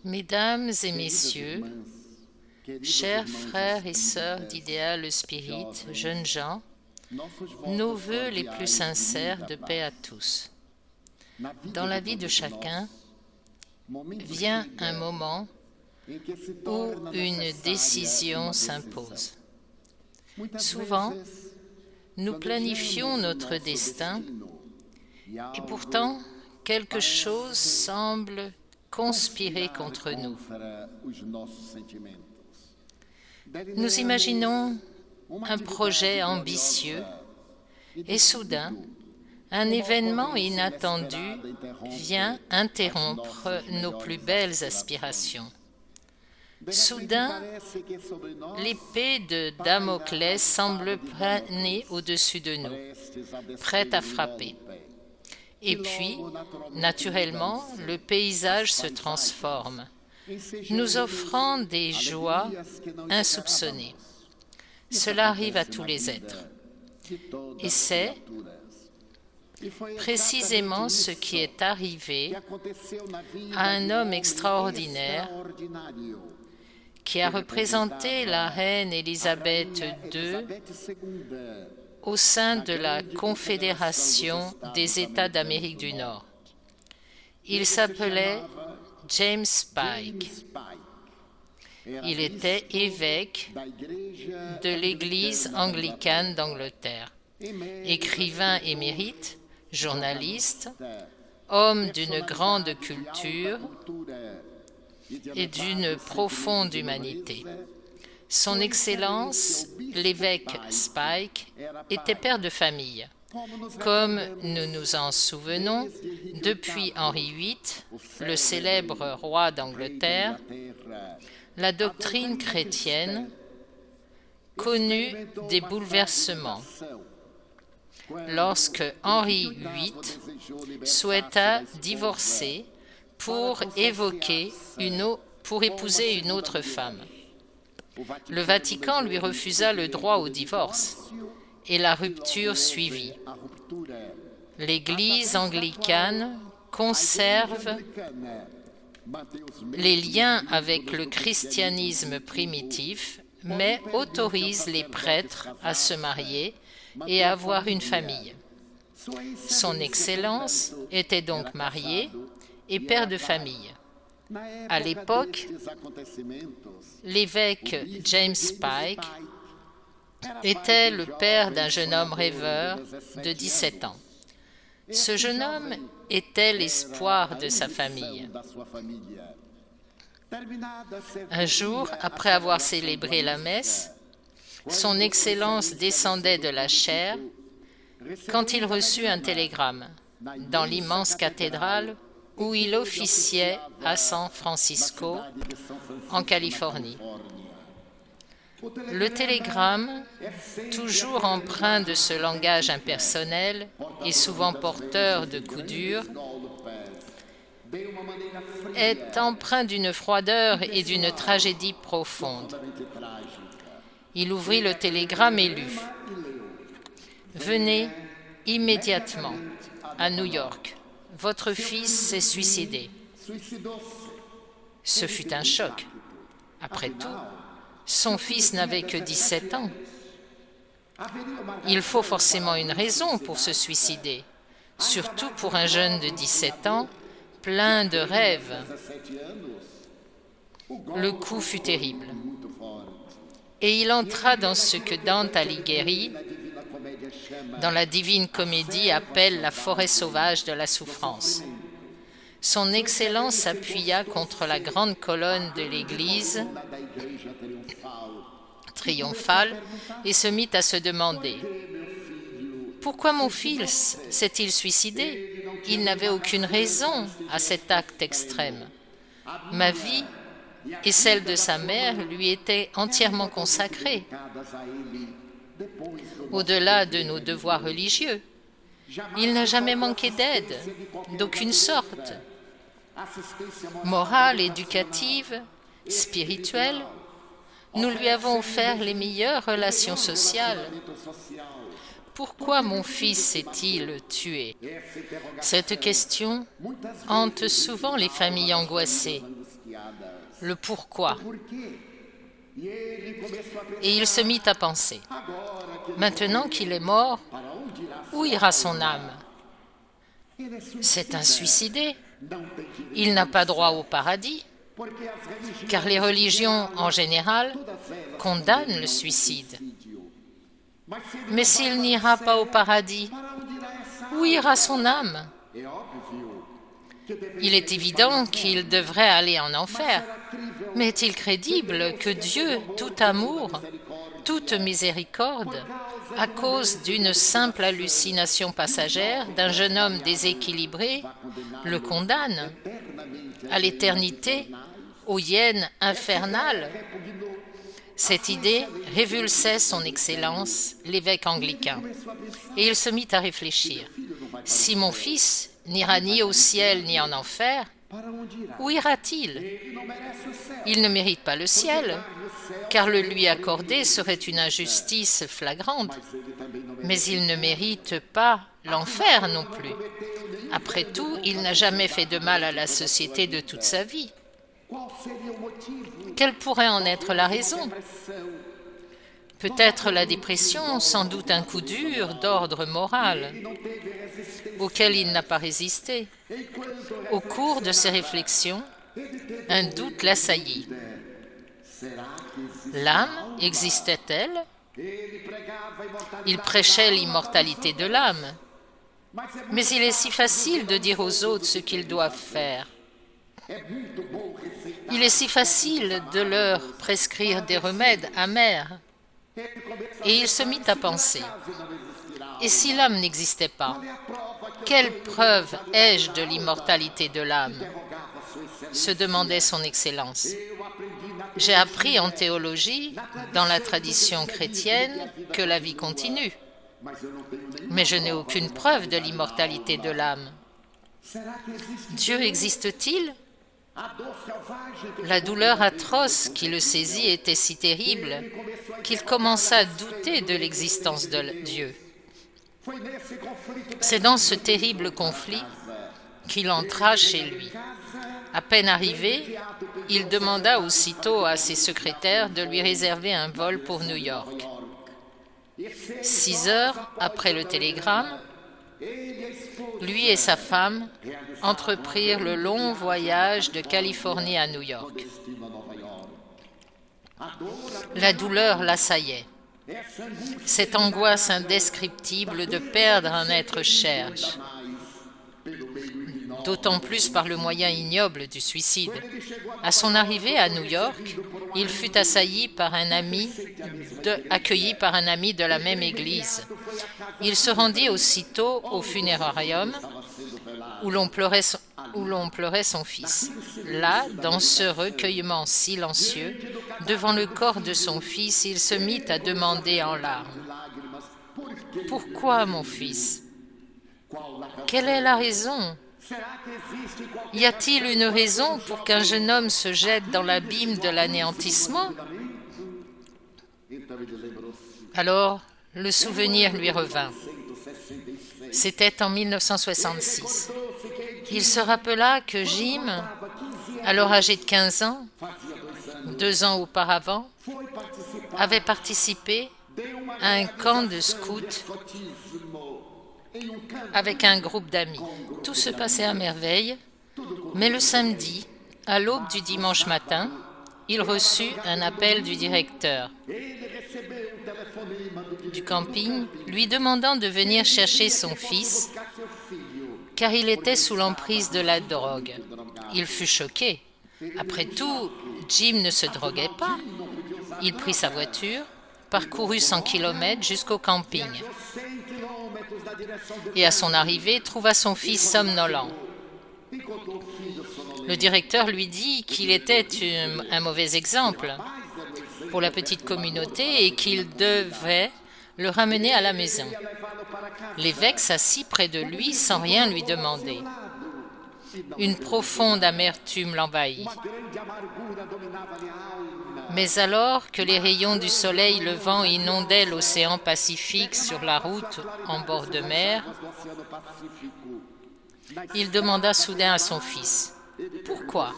Mesdames et messieurs, chers frères et sœurs d'Idéal Spirit, jeunes gens, nos vœux les plus sincères de paix à tous. Dans la vie de chacun vient un moment où une décision s'impose. Souvent, nous planifions notre destin et pourtant, quelque chose semble conspirer contre nous. Nous imaginons un projet ambitieux et soudain, un événement inattendu vient interrompre nos plus belles aspirations. Soudain, l'épée de Damoclès semble planer au-dessus de nous, prête à frapper. Et puis, naturellement, le paysage se transforme, nous offrant des joies insoupçonnées. Cela arrive à tous les êtres. Et c'est précisément ce qui est arrivé à un homme extraordinaire qui a représenté la reine Élisabeth II au sein de la Confédération des États d'Amérique du Nord. Il s'appelait James Spike. Il était évêque de l'Église anglicane d'Angleterre, écrivain émérite, journaliste, homme d'une grande culture et d'une profonde humanité. Son Excellence, l'évêque Spike, était père de famille. Comme nous nous en souvenons, depuis Henri VIII, le célèbre roi d'Angleterre, la doctrine chrétienne connut des bouleversements. Lorsque Henri VIII souhaita divorcer pour épouser une autre femme. Le Vatican lui refusa le droit au divorce et la rupture suivit. L'Église anglicane conserve les liens avec le christianisme primitif, mais autorise les prêtres à se marier et à avoir une famille. Son Excellence était donc marié et père de famille. À l'époque, l'évêque James Spike était le père d'un jeune homme rêveur de 17 ans. Ce jeune homme était l'espoir de sa famille. Un jour, après avoir célébré la messe, son Excellence descendait de la chaire quand il reçut un télégramme dans l'immense cathédrale où il officiait à San Francisco, en Californie. Le télégramme, toujours empreint de ce langage impersonnel et souvent porteur de coups durs, est empreint d'une froideur et d'une tragédie profonde. Il ouvrit le télégramme et lut « Venez immédiatement à New York. Votre fils s'est suicidé. » Ce fut un choc. Après tout, son fils n'avait que 17 ans. Il faut forcément une raison pour se suicider, surtout pour un jeune de 17 ans, plein de rêves. Le coup fut terrible. Et il entra dans ce que Dante Alighieri, dans la Divine Comédie, appelle la forêt sauvage de la souffrance. Son Excellence s'appuya contre la grande colonne de l'église triomphale et se mit à se demander « Pourquoi mon fils s'est-il suicidé? Il n'avait aucune raison à cet acte extrême. Ma vie et celle de sa mère lui étaient entièrement consacrées. Au-delà de nos devoirs religieux, il n'a jamais manqué d'aide, d'aucune sorte, morale, éducative, spirituelle. Nous lui avons offert les meilleures relations sociales. Pourquoi mon fils s'est-il tué? Cette question hante souvent les familles angoissées. Le pourquoi. Et il se mit à penser. Maintenant qu'il est mort, où ira son âme? C'est un suicidé. Il n'a pas droit au paradis, car les religions en général condamnent le suicide. Mais s'il n'ira pas au paradis, où ira son âme? Il est évident qu'il devrait aller en enfer. Mais est-il crédible que Dieu, tout amour, toute miséricorde, à cause d'une simple hallucination passagère d'un jeune homme déséquilibré, le condamne à l'éternité, aux hyènes infernales? Cette idée révulsait son Excellence, l'évêque anglican, et il se mit à réfléchir. Si mon fils n'ira ni au ciel ni en enfer, où ira-t-il? Il ne mérite pas le ciel, car le lui accorder serait une injustice flagrante, mais il ne mérite pas l'enfer non plus. Après tout, il n'a jamais fait de mal à la société de toute sa vie. Quelle pourrait en être la raison? Peut-être la dépression, sans doute un coup dur d'ordre moral, auquel il n'a pas résisté. Au cours de ses réflexions, un doute l'assaillit. L'âme existait-elle? Il prêchait l'immortalité de l'âme. Mais il est si facile de dire aux autres ce qu'ils doivent faire. Il est si facile de leur prescrire des remèdes amers. Et il se mit à penser. Et si l'âme n'existait pas, quelle preuve ai-je de l'immortalité de l'âme? Se demandait son Excellence. J'ai appris en théologie, dans la tradition chrétienne, que la vie continue. Mais je n'ai aucune preuve de l'immortalité de l'âme. Dieu existe-t-il? La douleur atroce qui le saisit était si terrible qu'il commença à douter de l'existence de Dieu. C'est dans ce terrible conflit qu'il entra chez lui. À peine arrivé, il demanda aussitôt à ses secrétaires de lui réserver un vol pour New York. 6 heures après le télégramme, lui et sa femme entreprirent le long voyage de Californie à New York. La douleur l'assaillait. Cette angoisse indescriptible de perdre un être cher, d'autant plus par le moyen ignoble du suicide. À son arrivée à New York, il fut accueilli par un ami de la même église. Il se rendit aussitôt au funérarium où l'on pleurait son fils. Là, dans ce recueillement silencieux, devant le corps de son fils, il se mit à demander en larmes. « Pourquoi, mon fils? Quelle est la raison? Y a-t-il une raison pour qu'un jeune homme se jette dans l'abîme de l'anéantissement ?» Alors, le souvenir lui revint. C'était en 1966. Il se rappela que Jim, alors âgé de 15 ans, 2 ans auparavant, avait participé à un camp de scouts avec un groupe d'amis. Tout se passait à merveille, mais le samedi, à l'aube du dimanche matin, il reçut un appel du directeur du camping lui demandant de venir chercher son fils car il était sous l'emprise de la drogue. Il fut choqué. Après tout, Jim ne se droguait pas. Il prit sa voiture, parcourut 100 km jusqu'au camping et à son arrivée trouva son fils somnolent. Le directeur lui dit qu'il était un mauvais exemple pour la petite communauté et qu'il devait le ramener à la maison. L'évêque s'assit près de lui sans rien lui demander. Une profonde amertume l'envahit. Mais alors que les rayons du soleil levant inondaient l'océan Pacifique sur la route en bord de mer, il demanda soudain à son fils, « Pourquoi?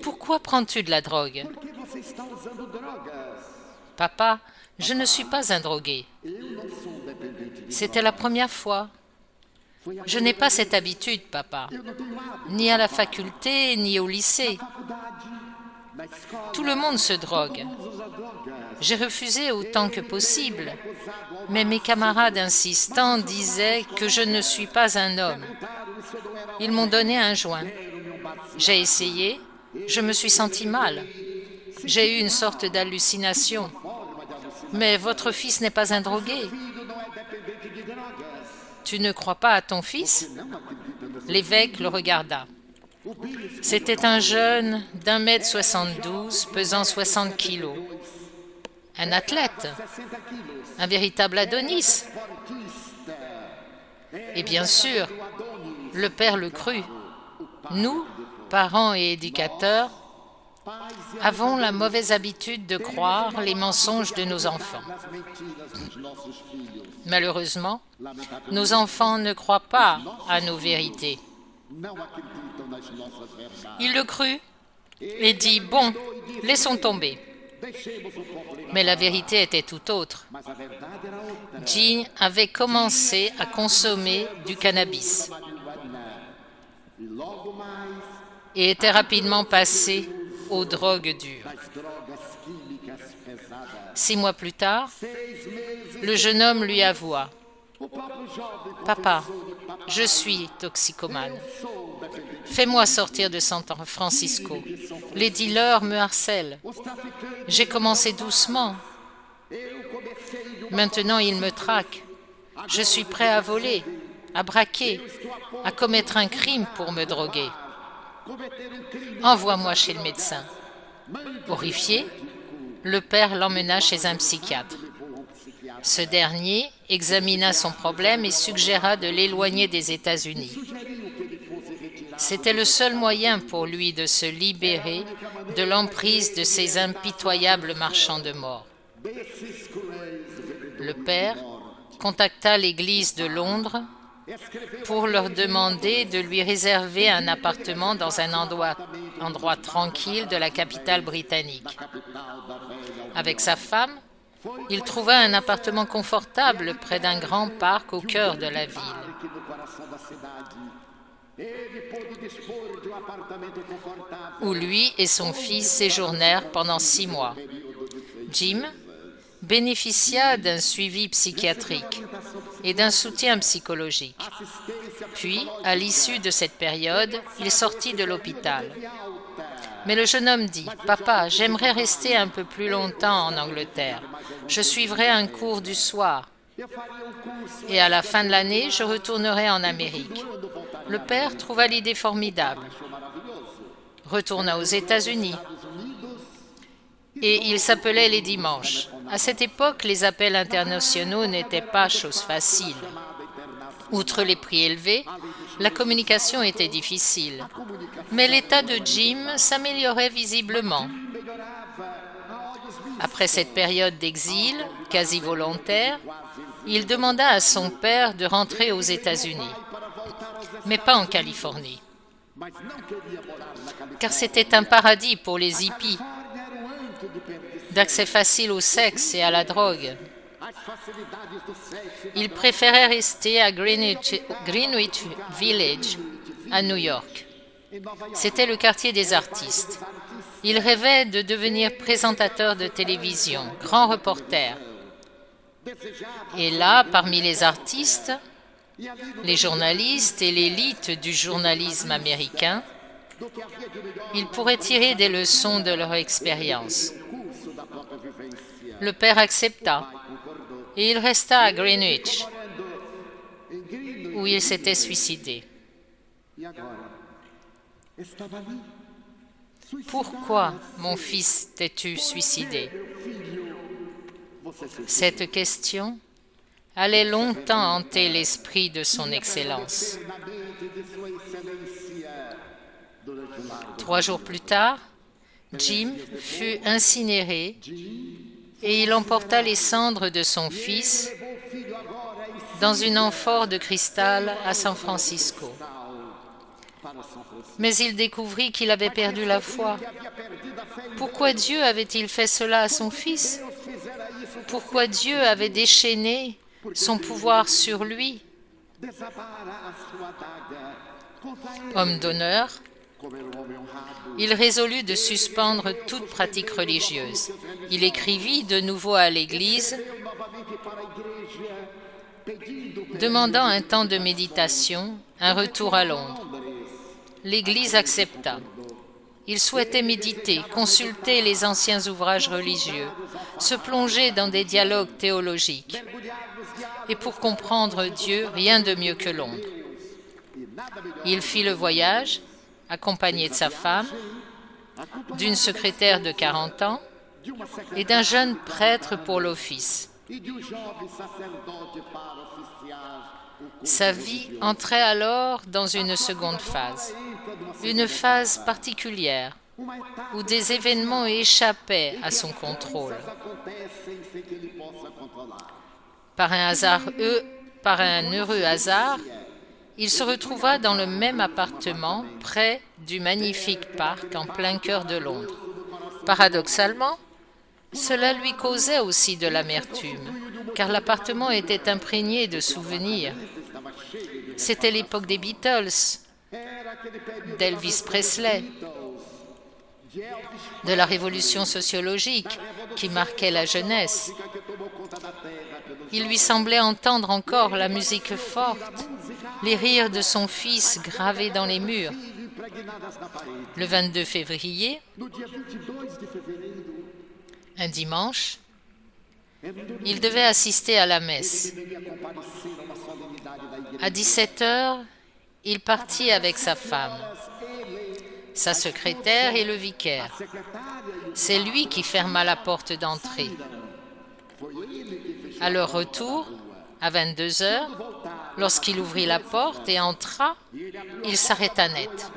Pourquoi prends-tu de la drogue? » « Papa, je ne suis pas un drogué. C'était la première fois. Je n'ai pas cette habitude, papa, ni à la faculté, ni au lycée. Tout le monde se drogue. J'ai refusé autant que possible, mais mes camarades insistants disaient que je ne suis pas un homme. Ils m'ont donné un joint. J'ai essayé, je me suis senti mal. J'ai eu une sorte d'hallucination. Mais votre fils n'est pas un drogué. Tu ne crois pas à ton fils? L'évêque le regarda. C'était un jeune d'1,72 m, pesant 60 kilos. Un athlète, un véritable Adonis. Et bien sûr, le père le crut. Nous, parents et éducateurs, avons la mauvaise habitude de croire les mensonges de nos enfants. Malheureusement, nos enfants ne croient pas à nos vérités. Il le crut et dit « Bon, laissons tomber ». Mais la vérité était tout autre. Jim avait commencé à consommer du cannabis et était rapidement passé aux drogues dures. 6 mois plus tard, le jeune homme lui avoua « Papa, je suis toxicomane. Fais-moi sortir de San Francisco. Les dealers me harcèlent. J'ai commencé doucement. Maintenant, ils me traquent. Je suis prêt à voler, à braquer, à commettre un crime pour me droguer. Envoie-moi chez le médecin. » Horrifié, le père l'emmena chez un psychiatre. Ce dernier examina son problème et suggéra de l'éloigner des États-Unis. C'était le seul moyen pour lui de se libérer de l'emprise de ces impitoyables marchands de mort. Le père contacta l'église de Londres pour leur demander de lui réserver un appartement dans un endroit tranquille de la capitale britannique. Avec sa femme, il trouva un appartement confortable près d'un grand parc au cœur de la ville. Où lui et son fils séjournèrent pendant 6 mois. Jim bénéficia d'un suivi psychiatrique et d'un soutien psychologique. Puis, à l'issue de cette période, il sortit de l'hôpital. Mais le jeune homme dit « Papa, j'aimerais rester un peu plus longtemps en Angleterre. Je suivrai un cours du soir. Et à la fin de l'année, je retournerai en Amérique. » Le père trouva l'idée formidable. Retourna aux États-Unis. Et il s'appelait les dimanches. À cette époque, les appels internationaux n'étaient pas chose facile. Outre les prix élevés, la communication était difficile. Mais l'état de Jim s'améliorait visiblement. Après cette période d'exil, quasi volontaire, il demanda à son père de rentrer aux États-Unis, mais pas en Californie, car c'était un paradis pour les hippies, d'accès facile au sexe et à la drogue. Il préférait rester à Greenwich Village, à New York. C'était le quartier des artistes. Il rêvait de devenir présentateur de télévision, grand reporter. Et là, parmi les artistes, les journalistes et l'élite du journalisme américain, il pourrait tirer des leçons de leur expérience. Le père accepta et il resta à Greenwich, où il s'était suicidé. Pourquoi, mon fils, t'es-tu suicidé? Cette question allait longtemps hanter l'esprit de son Excellence. 3 jours plus tard, Jim fut incinéré et il emporta les cendres de son fils dans une amphore de cristal à San Francisco. Mais il découvrit qu'il avait perdu la foi. Pourquoi Dieu avait-il fait cela à son fils? Pourquoi Dieu avait déchaîné son pouvoir sur lui? Homme d'honneur, il résolut de suspendre toute pratique religieuse. Il écrivit de nouveau à l'Église, demandant un temps de méditation, un retour à Londres. L'Église accepta. Il souhaitait méditer, consulter les anciens ouvrages religieux, se plonger dans des dialogues théologiques. Et pour comprendre Dieu, rien de mieux que Londres. Il fit le voyage, accompagné de sa femme, d'une secrétaire de 40 ans et d'un jeune prêtre pour l'office. Sa vie entrait alors dans une seconde phase, une phase particulière où des événements échappaient à son contrôle. Par un heureux hasard, il se retrouva dans le même appartement près du magnifique parc en plein cœur de Londres. Paradoxalement, cela lui causait aussi de l'amertume, car l'appartement était imprégné de souvenirs. C'était l'époque des Beatles, d'Elvis Presley, de la révolution sociologique qui marquait la jeunesse. Il lui semblait entendre encore la musique forte, les rires de son fils gravés dans les murs. Le 22 février, un dimanche, il devait assister à la messe. À 17h, il partit avec sa femme, sa secrétaire et le vicaire. C'est lui qui ferma la porte d'entrée. À leur retour, à 22h, lorsqu'il ouvrit la porte et entra, il s'arrêta net.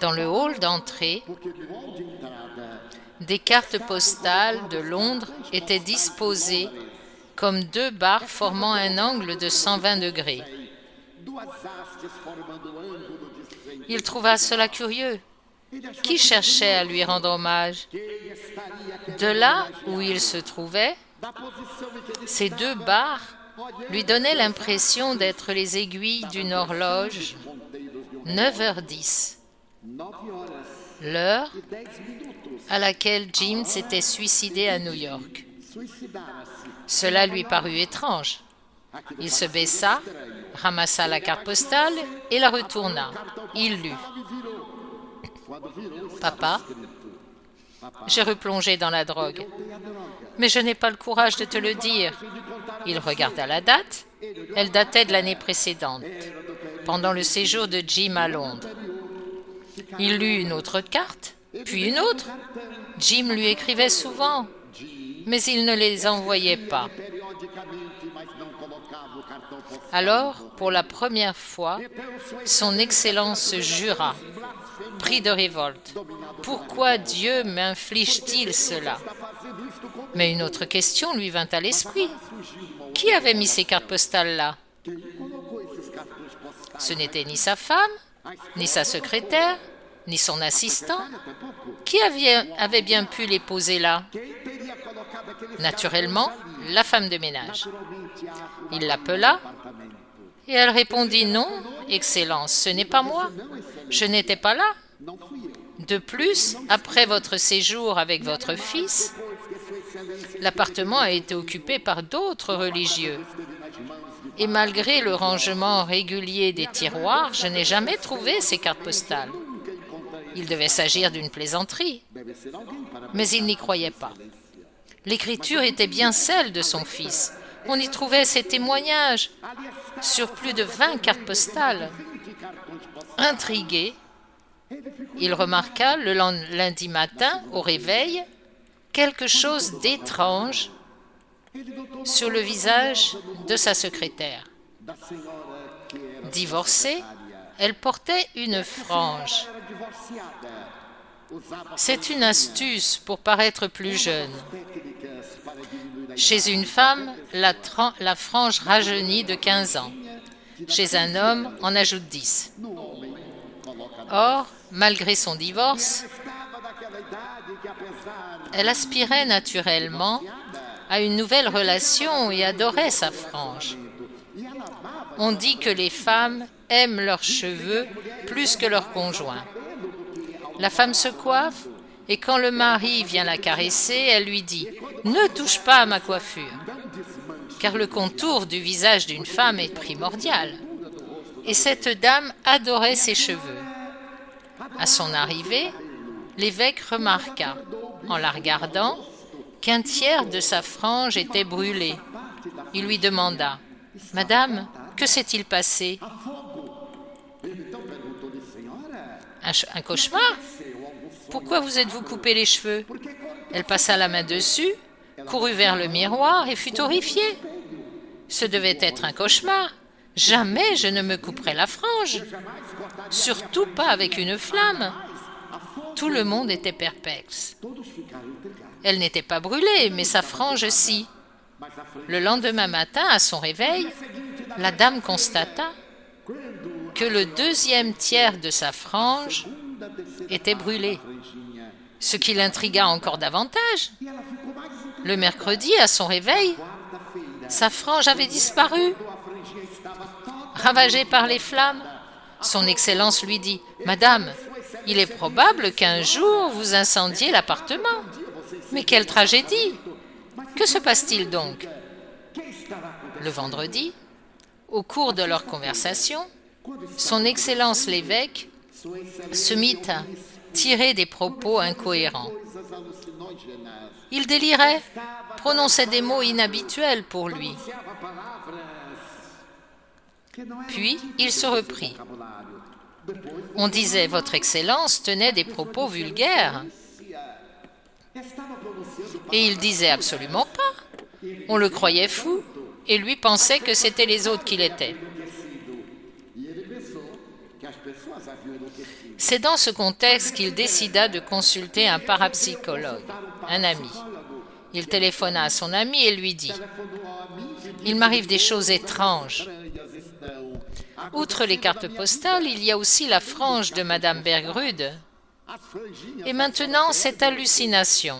Dans le hall d'entrée, des cartes postales de Londres étaient disposées comme deux barres formant un angle de 120 degrés. Il trouva cela curieux. Qui cherchait à lui rendre hommage? De là où il se trouvait, ces deux barres lui donnaient l'impression d'être les aiguilles d'une horloge. 9h10, l'heure à laquelle Jim s'était suicidé à New York. Cela lui parut étrange. Il se baissa, ramassa la carte postale et la retourna. Il lut. « Papa, j'ai replongé dans la drogue, mais je n'ai pas le courage de te le dire. » Il regarda la date. Elle datait de l'année précédente, pendant le séjour de Jim à Londres. Il lut une autre carte, puis une autre. Jim lui écrivait souvent, mais il ne les envoyait pas. Alors, pour la première fois, son Excellence se jura, pris de révolte. Pourquoi Dieu m'inflige-t-il cela? Mais une autre question lui vint à l'esprit. Qui avait mis ces cartes postales-là? Ce n'était ni sa femme, ni sa secrétaire, ni son assistant. Qui avait bien pu les poser là? Naturellement, la femme de ménage. Il l'appela et elle répondit « Non, Excellence, ce n'est pas moi. Je n'étais pas là. De plus, après votre séjour avec votre fils, l'appartement a été occupé par d'autres religieux. Et malgré le rangement régulier des tiroirs, je n'ai jamais trouvé ces cartes postales. Il devait s'agir d'une plaisanterie. Mais il n'y croyait pas. L'écriture était bien celle de son fils. On y trouvait ses témoignages sur plus de 20 cartes postales. Intrigué, il remarqua le lundi matin, au réveil, quelque chose d'étrange sur le visage de sa secrétaire. Divorcée, elle portait une frange. C'est une astuce pour paraître plus jeune. Chez une femme, la frange rajeunit de 15 ans. Chez un homme, on ajoute 10. Or, malgré son divorce, elle aspirait naturellement à une nouvelle relation et adorait sa frange. On dit que les femmes aiment leurs cheveux plus que leurs conjoints. La femme se coiffe et quand le mari vient la caresser, elle lui dit « Ne touche pas à ma coiffure », car le contour du visage d'une femme est primordial. Et cette dame adorait ses cheveux. À son arrivée, l'évêque remarqua, en la regardant, qu'un tiers de sa frange était brûlé. Il lui demanda « Madame, que s'est-il passé ?» Un cauchemar ? Pourquoi vous êtes-vous coupé les cheveux ? Elle passa la main dessus, courut vers le miroir et fut horrifiée. Ce devait être un cauchemar. Jamais je ne me couperai la frange. Surtout pas avec une flamme. Tout le monde était perplexe. Elle n'était pas brûlée, mais sa frange si. Le lendemain matin, à son réveil, la dame constata que le deuxième tiers de sa frange était brûlé, ce qui l'intrigua encore davantage. Le mercredi, à son réveil, sa frange avait disparu. Ravagée par les flammes, son Excellence lui dit « Madame, il est probable qu'un jour vous incendiez l'appartement. Mais quelle tragédie! Que se passe-t-il donc ?» Le vendredi, au cours de leur conversation, son Excellence l'évêque se mit à tirer des propos incohérents. Il délirait, prononçait des mots inhabituels pour lui. Puis il se reprit. On disait « Votre Excellence tenait des propos vulgaires ». Et il disait absolument pas. On le croyait fou et lui pensait que c'était les autres qui l'étaient. C'est dans ce contexte qu'il décida de consulter un parapsychologue, un ami. Il téléphona à son ami et lui dit « Il m'arrive des choses étranges. Outre les cartes postales, il y a aussi la frange de Madame Bergrude. Et maintenant, cette hallucination.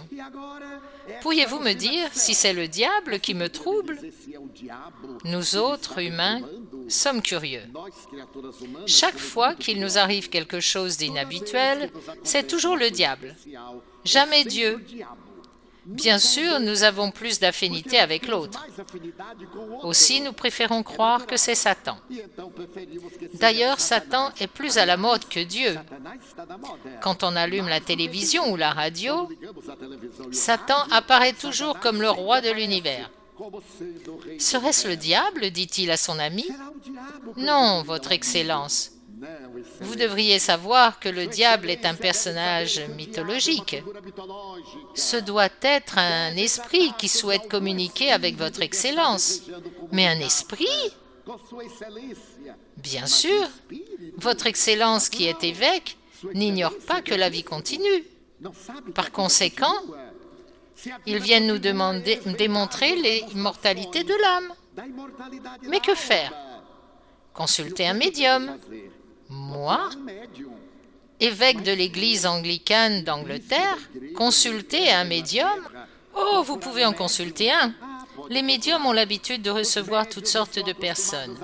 Pourriez-vous me dire si c'est le diable qui me trouble ? Nous autres, humains, sommes curieux. Chaque fois qu'il nous arrive quelque chose d'inhabituel, c'est toujours le diable, jamais Dieu. Bien sûr, nous avons plus d'affinité avec l'autre. Aussi, nous préférons croire que c'est Satan. D'ailleurs, Satan est plus à la mode que Dieu. Quand on allume la télévision ou la radio, Satan apparaît toujours comme le roi de l'univers. Serait-ce le diable, dit-il à son ami? Non, Votre Excellence. Vous devriez savoir que le diable est un personnage mythologique. Ce doit être un esprit qui souhaite communiquer avec Votre Excellence. Mais un esprit? Bien sûr. Votre Excellence, qui est évêque, n'ignore pas que la vie continue. Par conséquent, ils viennent nous démontrer l'immortalité de l'âme. Mais que faire? Consulter un médium. Moi, évêque de l'Église anglicane d'Angleterre, consulter un médium? Oh, vous pouvez en consulter un. Les médiums ont l'habitude de recevoir toutes sortes de personnes.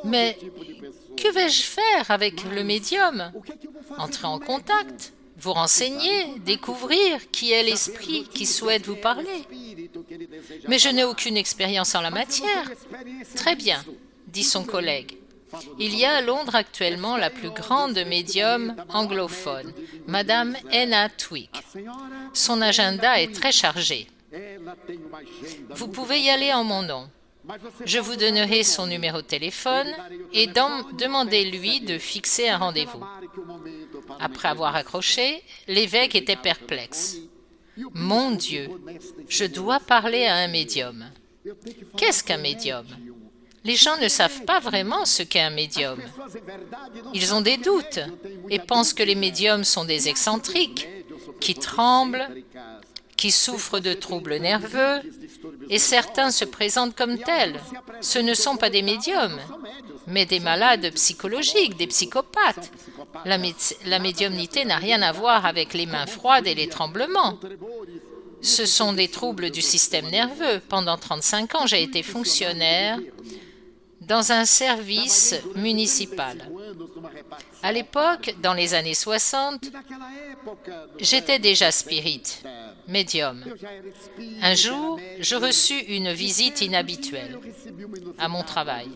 Mais que vais-je faire avec le médium? Entrer en contact, vous renseigner, découvrir qui est l'esprit qui souhaite vous parler. Mais je n'ai aucune expérience en la matière. Très bien, dit son collègue. Il y a à Londres actuellement la plus grande médium anglophone, Madame Enna Twigg. Son agenda est très chargé. Vous pouvez y aller en mon nom. Je vous donnerai son numéro de téléphone et demandez-lui de fixer un rendez-vous. Après avoir accroché, l'évêque était perplexe. Mon Dieu, je dois parler à un médium. Qu'est-ce qu'un médium? Les gens ne savent pas vraiment ce qu'est un médium. Ils ont des doutes et pensent que les médiums sont des excentriques, qui tremblent, qui souffrent de troubles nerveux, et certains se présentent comme tels. Ce ne sont pas des médiums, mais des malades psychologiques, des psychopathes. La médiumnité n'a rien à voir avec les mains froides et les tremblements. Ce sont des troubles du système nerveux. Pendant 35 ans, j'ai été fonctionnaire dans un service municipal. À l'époque, dans les années 60, j'étais déjà spirit, médium. Un jour, je reçus une visite inhabituelle à mon travail.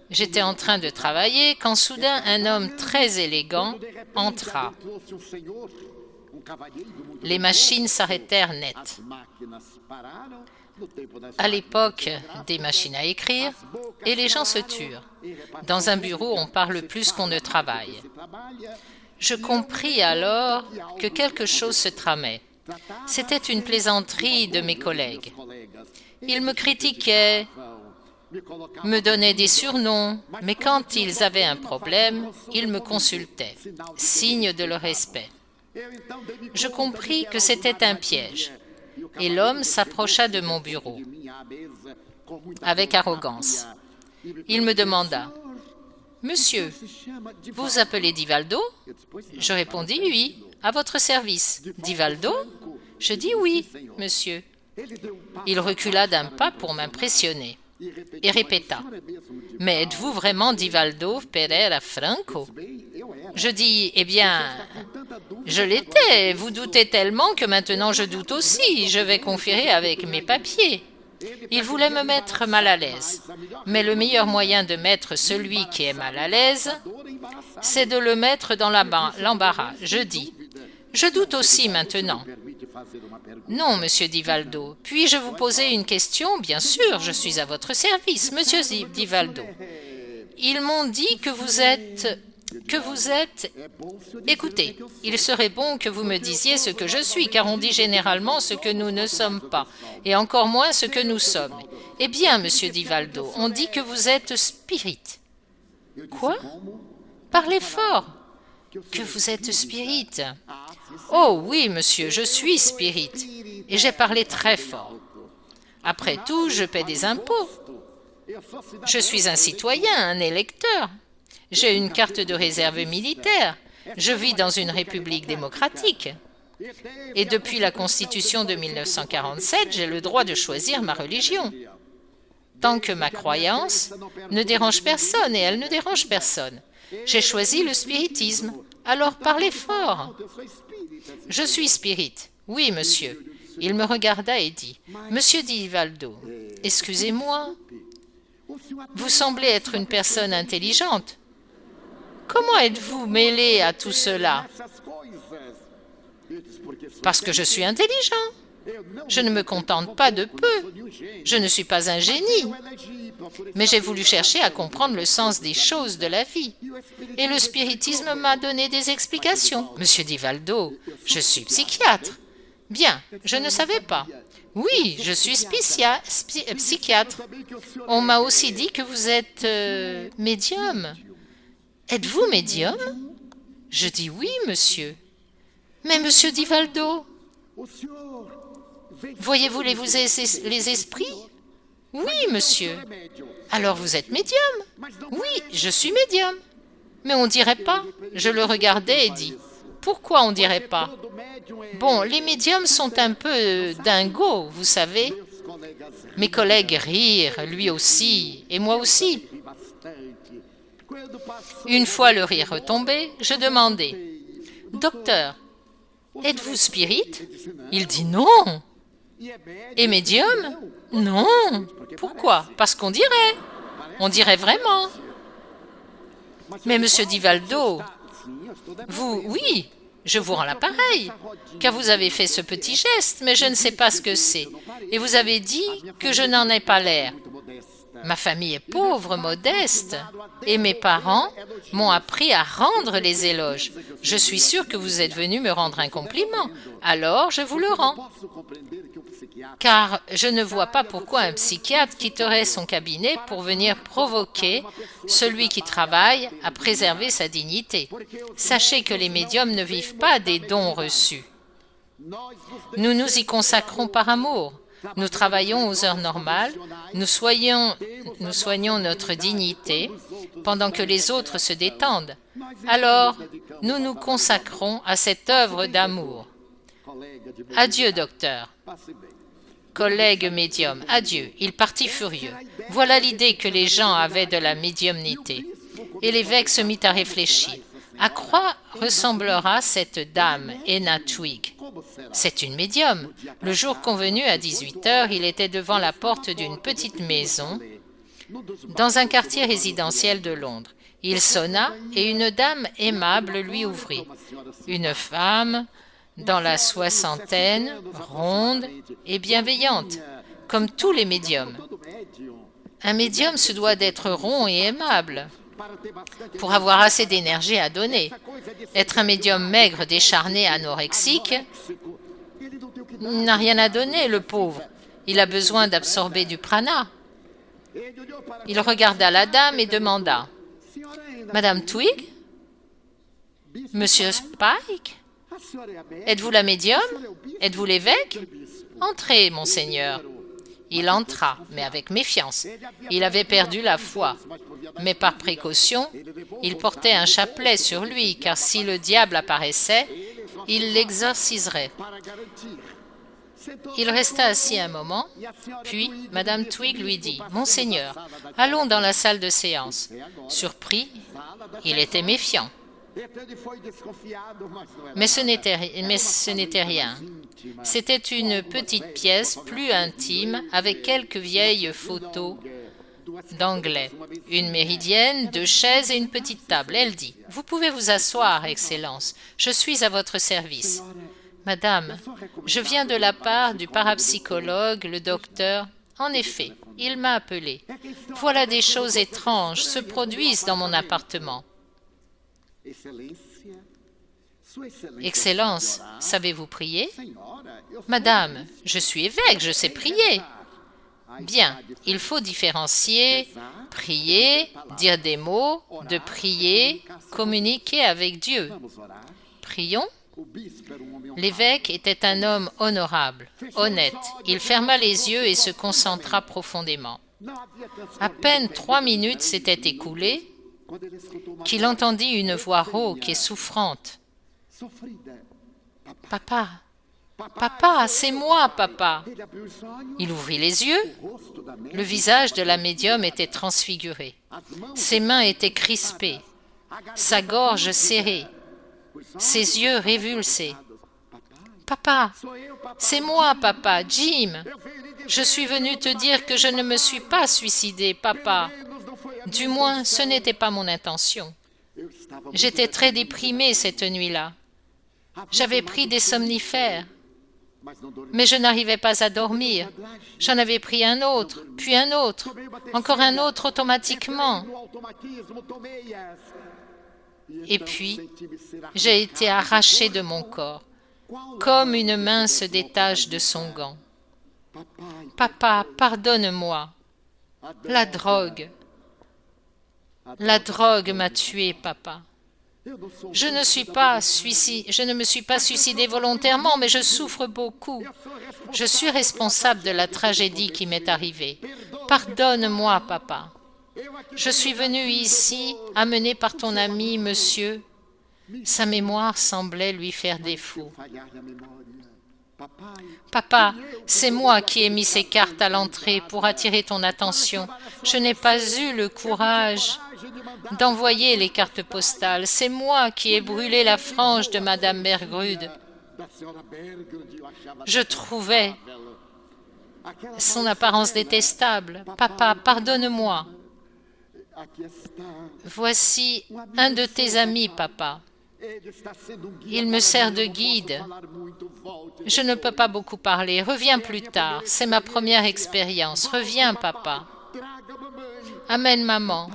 J'étais en train de travailler quand soudain un homme très élégant entra. Les machines s'arrêtèrent net. À l'époque des machines à écrire, et les gens se turent. Dans un bureau, on parle plus qu'on ne travaille. Je compris alors que quelque chose se tramait. C'était une plaisanterie de mes collègues. Ils me critiquaient, me donnaient des surnoms, mais quand ils avaient un problème, ils me consultaient, signe de leur respect. Je compris que c'était un piège, et l'homme s'approcha de mon bureau, avec arrogance. Il me demanda, « Monsieur, vous vous appelez Divaldo ?» Je répondis, « Oui, à votre service. »« Divaldo ?» Je dis, « Oui, monsieur. » Il recula d'un pas pour m'impressionner et répéta, « Mais êtes-vous vraiment Divaldo Pereira Franco ?» Je dis, « Eh bien, je l'étais. Vous doutez tellement que maintenant je doute aussi. Je vais conférer avec mes papiers. » Il voulait me mettre mal à l'aise. Mais le meilleur moyen de mettre celui qui est mal à l'aise, c'est de le mettre dans l'embarras. Je dis, « Je doute aussi maintenant. » « Non, monsieur Divaldo. Puis-je vous poser une question? Bien sûr, je suis à votre service, monsieur Divaldo. Ils m'ont dit que vous êtes... Écoutez, il serait bon que vous me disiez ce que je suis, car on dit généralement ce que nous ne sommes pas, et encore moins ce que nous sommes. Eh bien, monsieur Divaldo, on dit que vous êtes spirit. » Quoi? Parlez fort. Que vous êtes spirit. Oh oui, monsieur, je suis spirit. Et j'ai parlé très fort. Après tout, je paie des impôts. Je suis un citoyen, un électeur. J'ai une carte de réserve militaire. Je vis dans une république démocratique. Et depuis la Constitution de 1947, j'ai le droit de choisir ma religion. Tant que ma croyance ne dérange personne, et elle ne dérange personne. J'ai choisi le spiritisme. Alors parlez fort. Je suis spirit. Oui, monsieur. Il me regarda et dit, « Monsieur Divaldo, excusez-moi, vous semblez être une personne intelligente. Comment êtes-vous mêlé à tout cela? » Parce que je suis intelligent. Je ne me contente pas de peu. Je ne suis pas un génie. Mais j'ai voulu chercher à comprendre le sens des choses de la vie. Et le spiritisme m'a donné des explications. Monsieur Divaldo, je suis psychiatre. Bien, je ne savais pas. Oui, je suis psychiatre. On m'a aussi dit que vous êtes médium. Êtes-vous médium? Je dis oui, monsieur. Mais monsieur Divaldo, voyez-vous les esprits? Oui, monsieur. Alors vous êtes médium? Oui, je suis médium. Mais on ne dirait pas. Je le regardais et dis, pourquoi on ne dirait pas? Bon, les médiums sont un peu dingos, vous savez. Mes collègues rirent, lui aussi, et moi aussi. Une fois le rire retombé, je demandai, « Docteur, êtes-vous spirit ?» Il dit, « Non. » Et médium? Non. Pourquoi? Parce qu'on dirait. On dirait vraiment. Mais monsieur Divaldo, vous, oui, je vous rends l'appareil, car vous avez fait ce petit geste, mais je ne sais pas ce que c'est. Et vous avez dit que je n'en ai pas l'air. Ma famille est pauvre, modeste, et mes parents m'ont appris à rendre les éloges. Je suis sûre que vous êtes venu me rendre un compliment, alors je vous le rends. car je ne vois pas pourquoi un psychiatre quitterait son cabinet pour venir provoquer celui qui travaille à préserver sa dignité. Sachez que les médiums ne vivent pas des dons reçus. Nous nous y consacrons par amour. Nous travaillons aux heures normales, nous soignons notre dignité pendant que les autres se détendent. Alors, nous nous consacrons à cette œuvre d'amour. Adieu, docteur. Collègue médium, adieu. Il partit furieux. Voilà l'idée que les gens avaient de la médiumnité. Et l'évêque se mit à réfléchir. À quoi ressemblera cette dame, Ena Twig? C'est une médium. Le jour convenu à 18 heures, il était devant la porte d'une petite maison dans un quartier résidentiel de Londres. Il sonna et une dame aimable lui ouvrit. Une femme dans la soixantaine, ronde et bienveillante, comme tous les médiums. Un médium se doit d'être rond et aimable pour avoir assez d'énergie à donner. Être un médium maigre, décharné, anorexique, n'a rien à donner, le pauvre. Il a besoin d'absorber du prana. Il regarda la dame et demanda « Madame Twig? Monsieur Spike? Êtes-vous la médium? Êtes-vous l'évêque? Entrez, monseigneur. » Il entra, mais avec méfiance. Il avait perdu la foi. Mais par précaution, il portait un chapelet sur lui, car si le diable apparaissait, il l'exorciserait. Il resta assis un moment, puis Madame Twig lui dit « Monseigneur, allons dans la salle de séance. » Surpris, il était méfiant. Mais ce n'était rien. C'était une petite pièce plus intime avec quelques vieilles photos d'anglais. Une méridienne, 2 chaises et une petite table. Elle dit « Vous pouvez vous asseoir, Excellence. Je suis à votre service. » « Madame, je viens de la part du parapsychologue, le docteur. En effet, il m'a appelé. Voilà des choses étranges se produisent dans mon appartement. » « Excellence, savez-vous prier? » »« Madame, je suis évêque, je sais prier. » »« Bien, il faut différencier prier, dire des mots, de prier, communiquer avec Dieu. Prions. » L'évêque était un homme honorable, honnête. Il ferma les yeux et se concentra profondément. À peine 3 minutes s'étaient écoulées qu'il entendit une voix rauque et souffrante. « Papa, papa, c'est moi, papa !» Il ouvrit les yeux. Le visage de la médium était transfiguré. Ses mains étaient crispées, sa gorge serrée, ses yeux révulsés. « Papa, c'est moi, papa, Jim. Je suis venu te dire que je ne me suis pas suicidé, papa. Du moins, ce n'était pas mon intention. J'étais très déprimé cette nuit-là. J'avais pris des somnifères, mais je n'arrivais pas à dormir. J'en avais pris un autre, puis un autre, encore un autre automatiquement. Et puis, j'ai été arraché de mon corps, comme une main se détache de son gant. Papa, pardonne-moi. La drogue m'a tué, papa. Je ne me suis pas suicidé volontairement, mais je souffre beaucoup. Je suis responsable de la tragédie qui m'est arrivée. Pardonne-moi, papa. Je suis venu ici, amené par ton ami, monsieur. Sa mémoire semblait lui faire défaut. Papa, c'est moi qui ai mis ces cartes à l'entrée pour attirer ton attention. Je n'ai pas eu le courage d'envoyer les cartes postales. C'est moi qui ai brûlé la frange de Madame Bergrude. Je trouvais son apparence détestable. Papa, pardonne-moi. Voici un de tes amis, papa. Il me sert de guide. Je ne peux pas beaucoup parler. Reviens plus tard. C'est ma première expérience. Reviens, papa. Amène maman.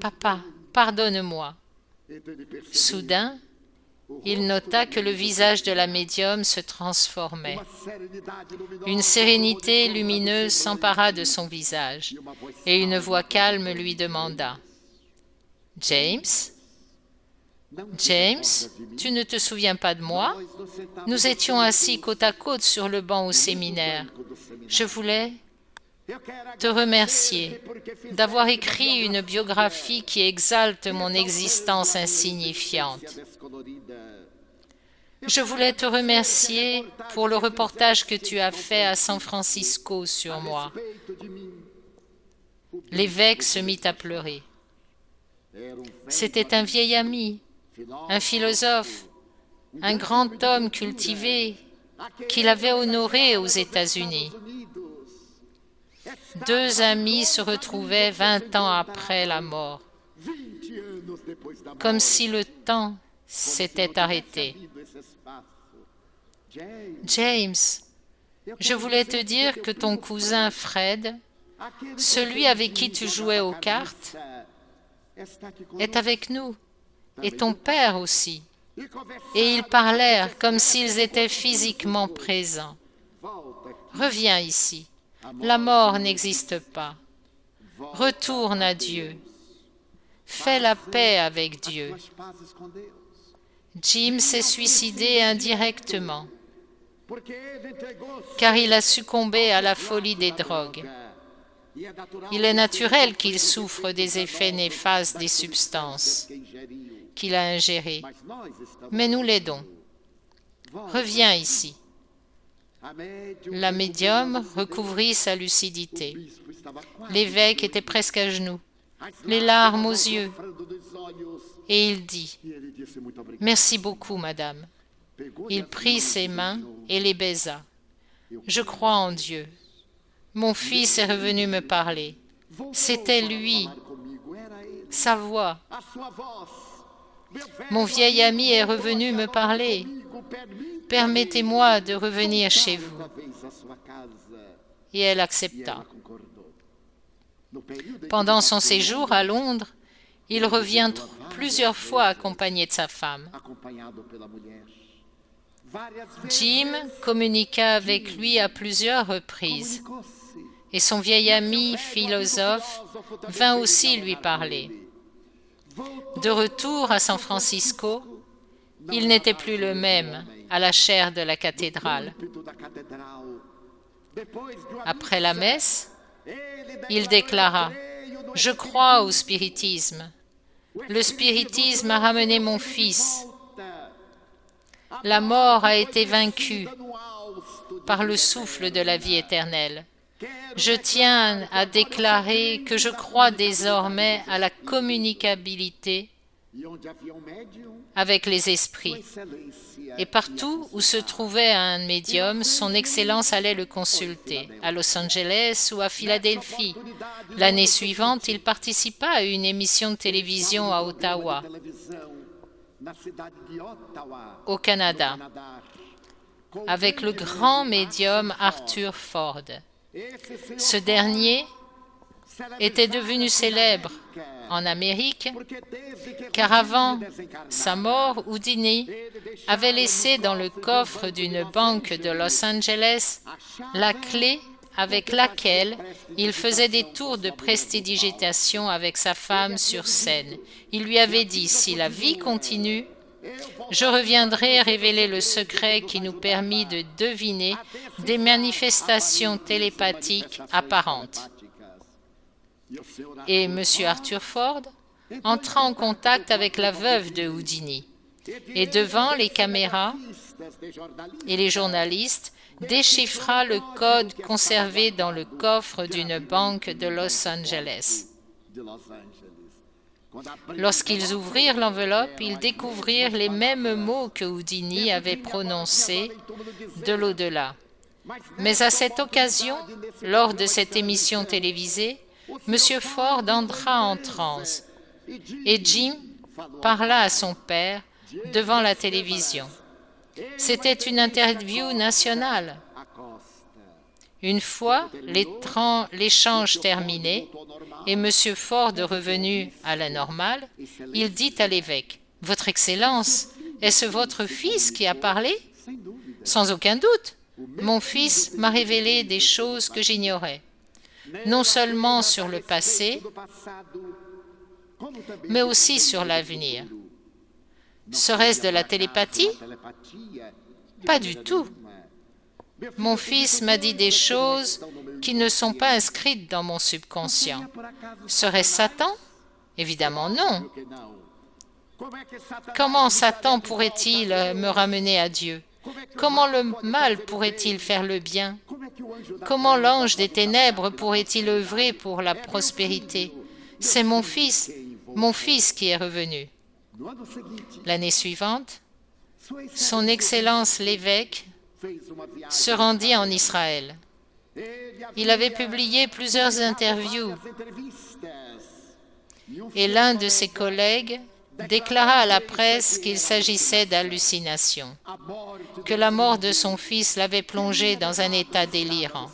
Papa, pardonne-moi. Soudain, il nota que le visage de la médium se transformait. Une sérénité lumineuse s'empara de son visage, et une voix calme lui demanda « James ? James, tu ne te souviens pas de moi? Nous étions assis côte à côte sur le banc au séminaire. Je voulais te remercier d'avoir écrit une biographie qui exalte mon existence insignifiante. Je voulais te remercier pour le reportage que tu as fait à San Francisco sur moi. » L'évêque se mit à pleurer. C'était un vieil ami, un philosophe, un grand homme cultivé qu'il avait honoré aux États-Unis. 2 amis se retrouvaient 20 ans après la mort, comme si le temps s'était arrêté. James, je voulais te dire que ton cousin Fred, celui avec qui tu jouais aux cartes, est avec nous, et ton père aussi. Et ils parlèrent comme s'ils étaient physiquement présents. Reviens ici. La mort n'existe pas. Retourne à Dieu. Fais la paix avec Dieu. Jim s'est suicidé indirectement, car il a succombé à la folie des drogues. Il est naturel qu'il souffre des effets néfastes des substances qu'il a ingérées, mais nous l'aidons. Reviens ici. La médium recouvrit sa lucidité. L'évêque était presque à genoux, les larmes aux yeux, et il dit « Merci beaucoup, madame ». Il prit ses mains et les baisa. « Je crois en Dieu. Mon fils est revenu me parler. C'était lui, sa voix. Mon vieil ami est revenu me parler. Permettez-moi de revenir chez vous. » Et elle accepta. Pendant son séjour à Londres, il revient plusieurs fois accompagné de sa femme. Jim communiqua avec lui à plusieurs reprises, et son vieil ami philosophe vint aussi lui parler. De retour à San Francisco, il n'était plus le même à la chaire de la cathédrale. Après la messe, il déclara « Je crois au spiritisme. Le spiritisme a ramené mon fils. La mort a été vaincue par le souffle de la vie éternelle. Je tiens à déclarer que je crois désormais à la communicabilité avec les esprits. Et partout où se trouvait un médium, son Excellence allait le consulter, à Los Angeles ou à Philadelphie. L'année suivante, il participa à une émission de télévision à Ottawa, au Canada, avec le grand médium Arthur Ford. Ce dernier était devenu célèbre en Amérique, car avant sa mort, Houdini avait laissé dans le coffre d'une banque de Los Angeles la clé avec laquelle il faisait des tours de prestidigitation avec sa femme sur scène. Il lui avait dit « Si la vie continue, je reviendrai révéler le secret qui nous permit de deviner des manifestations télépathiques apparentes. » Et M. Arthur Ford entra en contact avec la veuve de Houdini et devant les caméras et les journalistes déchiffra le code conservé dans le coffre d'une banque de Los Angeles. Lorsqu'ils ouvrirent l'enveloppe, ils découvrirent les mêmes mots que Houdini avait prononcés de l'au-delà. Mais à cette occasion, lors de cette émission télévisée, M. Ford entra en transe et Jim parla à son père devant la télévision. C'était une interview nationale. Une fois l'échange terminé et M. Ford revenu à la normale, il dit à l'évêque « Votre Excellence, Est-ce votre fils qui a parlé? Sans aucun doute. Mon fils m'a révélé des choses que j'ignorais, non seulement sur le passé, mais aussi sur l'avenir. Serait-ce de la télépathie? Pas du tout. Mon fils m'a dit des choses qui ne sont pas inscrites dans mon subconscient. Serait-ce Satan? Évidemment non. Comment Satan pourrait-il me ramener à Dieu? Comment le mal pourrait-il faire le bien? Comment l'ange des ténèbres pourrait-il œuvrer pour la prospérité? C'est mon fils qui est revenu. L'année suivante, son Excellence l'évêque se rendit en Israël. Il avait publié plusieurs interviews et l'un de ses collègues déclara à la presse qu'il s'agissait d'hallucinations, que la mort de son fils l'avait plongé dans un état délirant.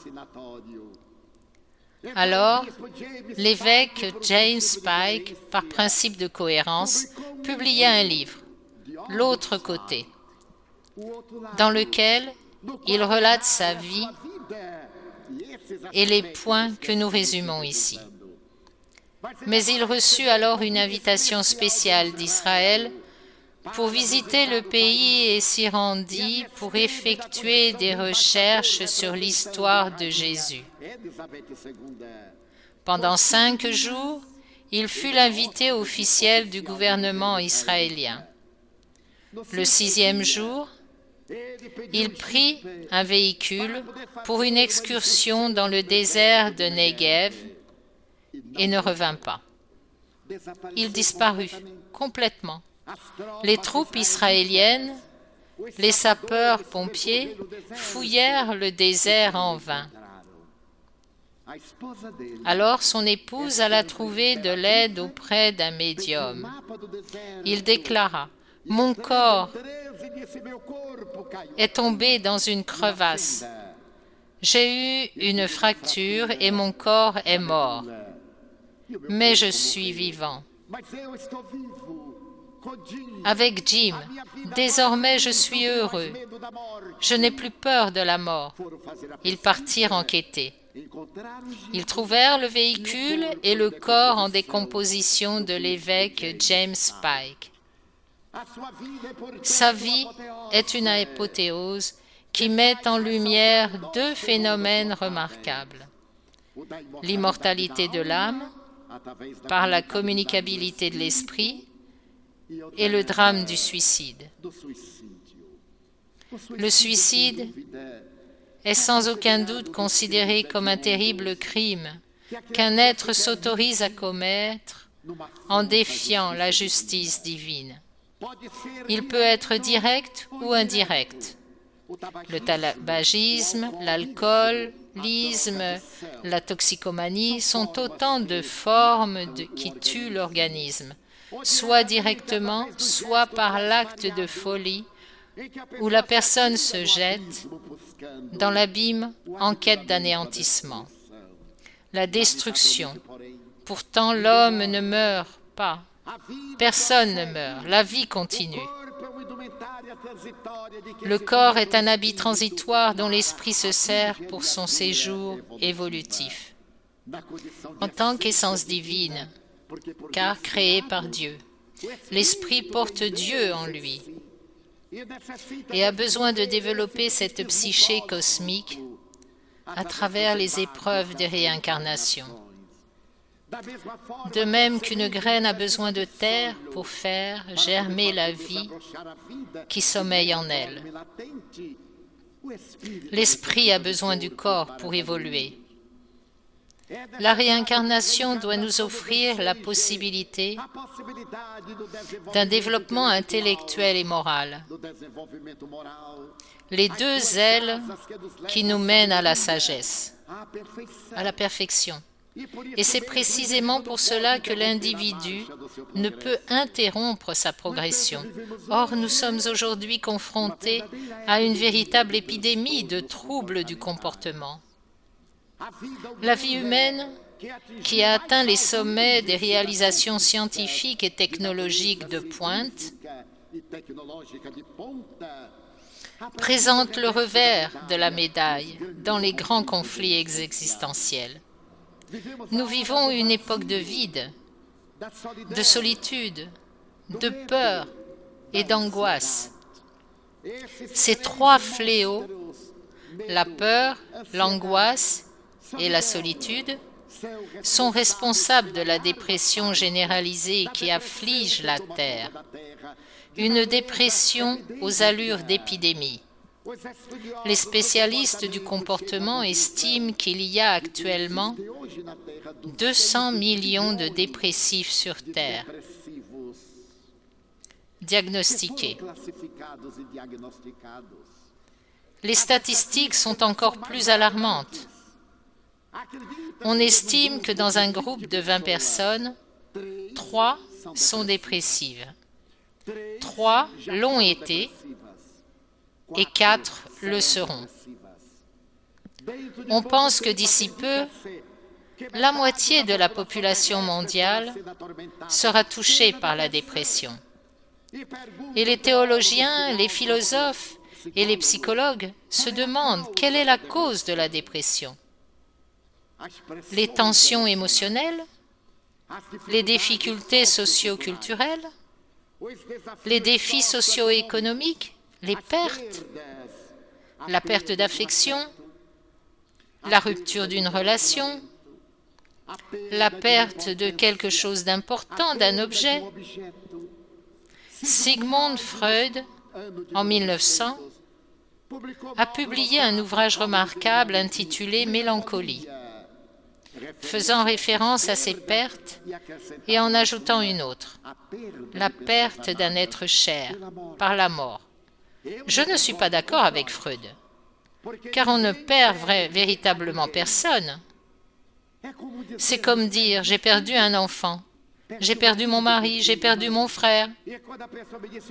Alors, l'évêque James Spike, par principe de cohérence, publia un livre, L'autre côté, dans lequel il relate sa vie et les points que nous résumons ici. Mais il reçut alors une invitation spéciale d'Israël pour visiter le pays et s'y rendit pour effectuer des recherches sur l'histoire de Jésus. Pendant 5 jours, il fut l'invité officiel du gouvernement israélien. Le 6e jour, il prit un véhicule pour une excursion dans le désert de Negev et ne revint pas. Il disparut complètement. Les troupes israéliennes, les sapeurs-pompiers, fouillèrent le désert en vain. Alors son épouse alla trouver de l'aide auprès d'un médium. Il déclara: « Mon corps est tombé dans une crevasse. J'ai eu une fracture et mon corps est mort. Mais je suis vivant. Avec Jim, désormais je suis heureux. Je n'ai plus peur de la mort. » Ils partirent enquêter. Ils trouvèrent le véhicule et le corps en décomposition de l'évêque James Spike. Sa vie est une apothéose qui met en lumière 2 phénomènes remarquables: l'immortalité de l'âme par la communicabilité de l'esprit et le drame du suicide. Le suicide est sans aucun doute considéré comme un terrible crime qu'un être s'autorise à commettre en défiant la justice divine. Il peut être direct ou indirect. Le tabagisme, l'alcoolisme, la toxicomanie sont autant de formes qui tuent l'organisme, soit directement, soit par l'acte de folie où la personne se jette dans l'abîme en quête d'anéantissement. La destruction. Pourtant, l'homme ne meurt pas. Personne ne meurt. La vie continue. Le corps est un habit transitoire dont l'esprit se sert pour son séjour évolutif. En tant qu'essence divine, car créé par Dieu, l'esprit porte Dieu en lui et a besoin de développer cette psyché cosmique à travers les épreuves des réincarnations. De même qu'une graine a besoin de terre pour faire germer la vie qui sommeille en elle. L'esprit a besoin du corps pour évoluer. La réincarnation doit nous offrir la possibilité d'un développement intellectuel et moral. Les 2 ailes qui nous mènent à la sagesse, à la perfection. Et c'est précisément pour cela que l'individu ne peut interrompre sa progression. Or, nous sommes aujourd'hui confrontés à une véritable épidémie de troubles du comportement. La vie humaine, qui a atteint les sommets des réalisations scientifiques et technologiques de pointe, présente le revers de la médaille dans les grands conflits existentiels. Nous vivons une époque de vide, de solitude, de peur et d'angoisse. Ces trois fléaux, la peur, l'angoisse et la solitude, sont responsables de la dépression généralisée qui afflige la Terre, une dépression aux allures d'épidémie. Les spécialistes du comportement estiment qu'il y a actuellement 200 millions de dépressifs sur Terre, diagnostiqués. Les statistiques sont encore plus alarmantes. On estime que dans un groupe de 20 personnes, 3 sont dépressives, 3 l'ont été et 4 le seront. On pense que d'ici peu, la moitié de la population mondiale sera touchée par la dépression. Et les théologiens, les philosophes et les psychologues se demandent quelle est la cause de la dépression. Les tensions émotionnelles, les difficultés socio-culturelles, les défis socio-économiques, les pertes, la perte d'affection, la rupture d'une relation, la perte de quelque chose d'important, d'un objet. Sigmund Freud, en 1900, a publié un ouvrage remarquable intitulé « Mélancolie », faisant référence à ces pertes et en ajoutant une autre, la perte d'un être cher par la mort. Je ne suis pas d'accord avec Freud, car on ne perd véritablement personne. C'est comme dire « j'ai perdu un enfant ». J'ai perdu mon mari, j'ai perdu mon frère.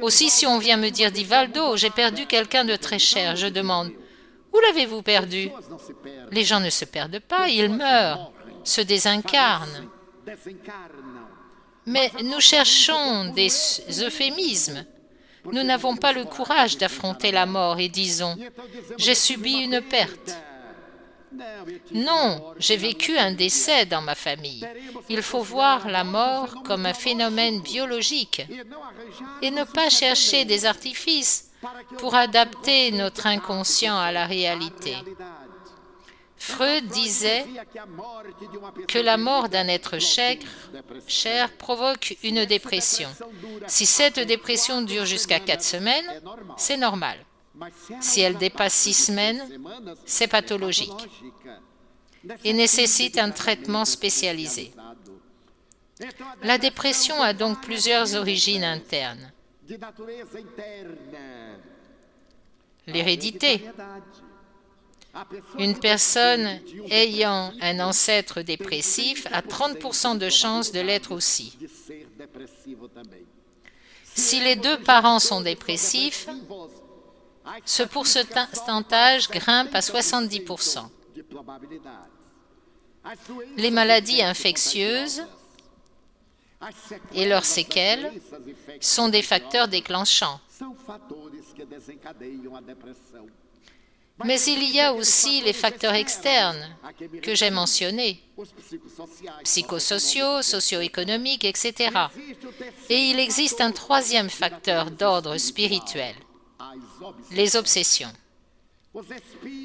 Aussi, si on vient me dire, dit Valdo, j'ai perdu quelqu'un de très cher, je demande, où l'avez-vous perdu? Les gens ne se perdent pas, ils meurent, se désincarnent. Mais nous cherchons des euphémismes. Nous n'avons pas le courage d'affronter la mort et disons, j'ai subi une perte. Non, j'ai vécu un décès dans ma famille. Il faut voir la mort comme un phénomène biologique et ne pas chercher des artifices pour adapter notre inconscient à la réalité. Freud disait que la mort d'un être cher provoque une dépression. Si cette dépression dure jusqu'à 4 semaines, c'est normal. Si elle dépasse 6 semaines, c'est pathologique et nécessite un traitement spécialisé. La dépression a donc plusieurs origines internes. L'hérédité. Une personne ayant un ancêtre dépressif a 30% de chances de l'être aussi. Si les 2 parents sont dépressifs, ce pourcentage grimpe à 70%. Les maladies infectieuses et leurs séquelles sont des facteurs déclenchants. Mais il y a aussi les facteurs externes que j'ai mentionnés, psychosociaux, socio-économiques, etc. Et il existe un 3e facteur d'ordre spirituel, les obsessions.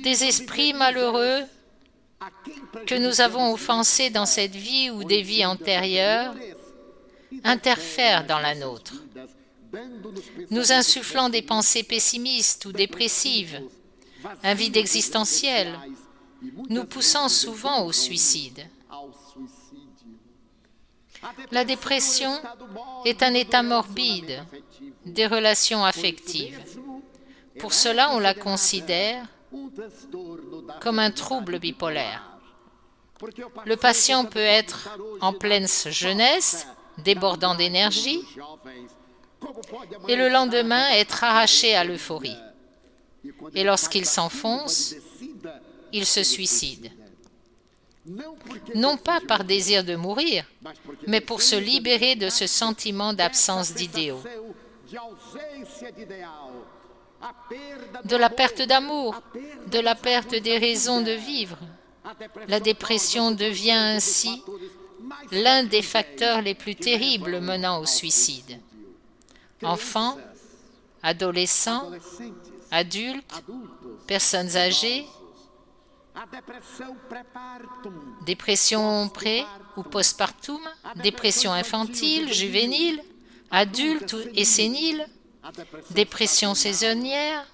Des esprits malheureux que nous avons offensés dans cette vie ou des vies antérieures interfèrent dans la nôtre, nous insufflant des pensées pessimistes ou dépressives, un vide existentiel, nous poussant souvent au suicide. La dépression est un état morbide des relations affectives. Pour cela, on la considère comme un trouble bipolaire. Le patient peut être en pleine jeunesse, débordant d'énergie, et le lendemain être arraché à l'euphorie. Et lorsqu'il s'enfonce, il se suicide. Non pas par désir de mourir, mais pour se libérer de ce sentiment d'absence d'idéaux. de la perte d'amour, de la perte des raisons de vivre. La dépression devient ainsi l'un des facteurs les plus terribles menant au suicide. Enfants, adolescents, adultes, personnes âgées, dépression pré- ou postpartum, dépression infantile, juvénile, adulte et sénile, dépression saisonnière,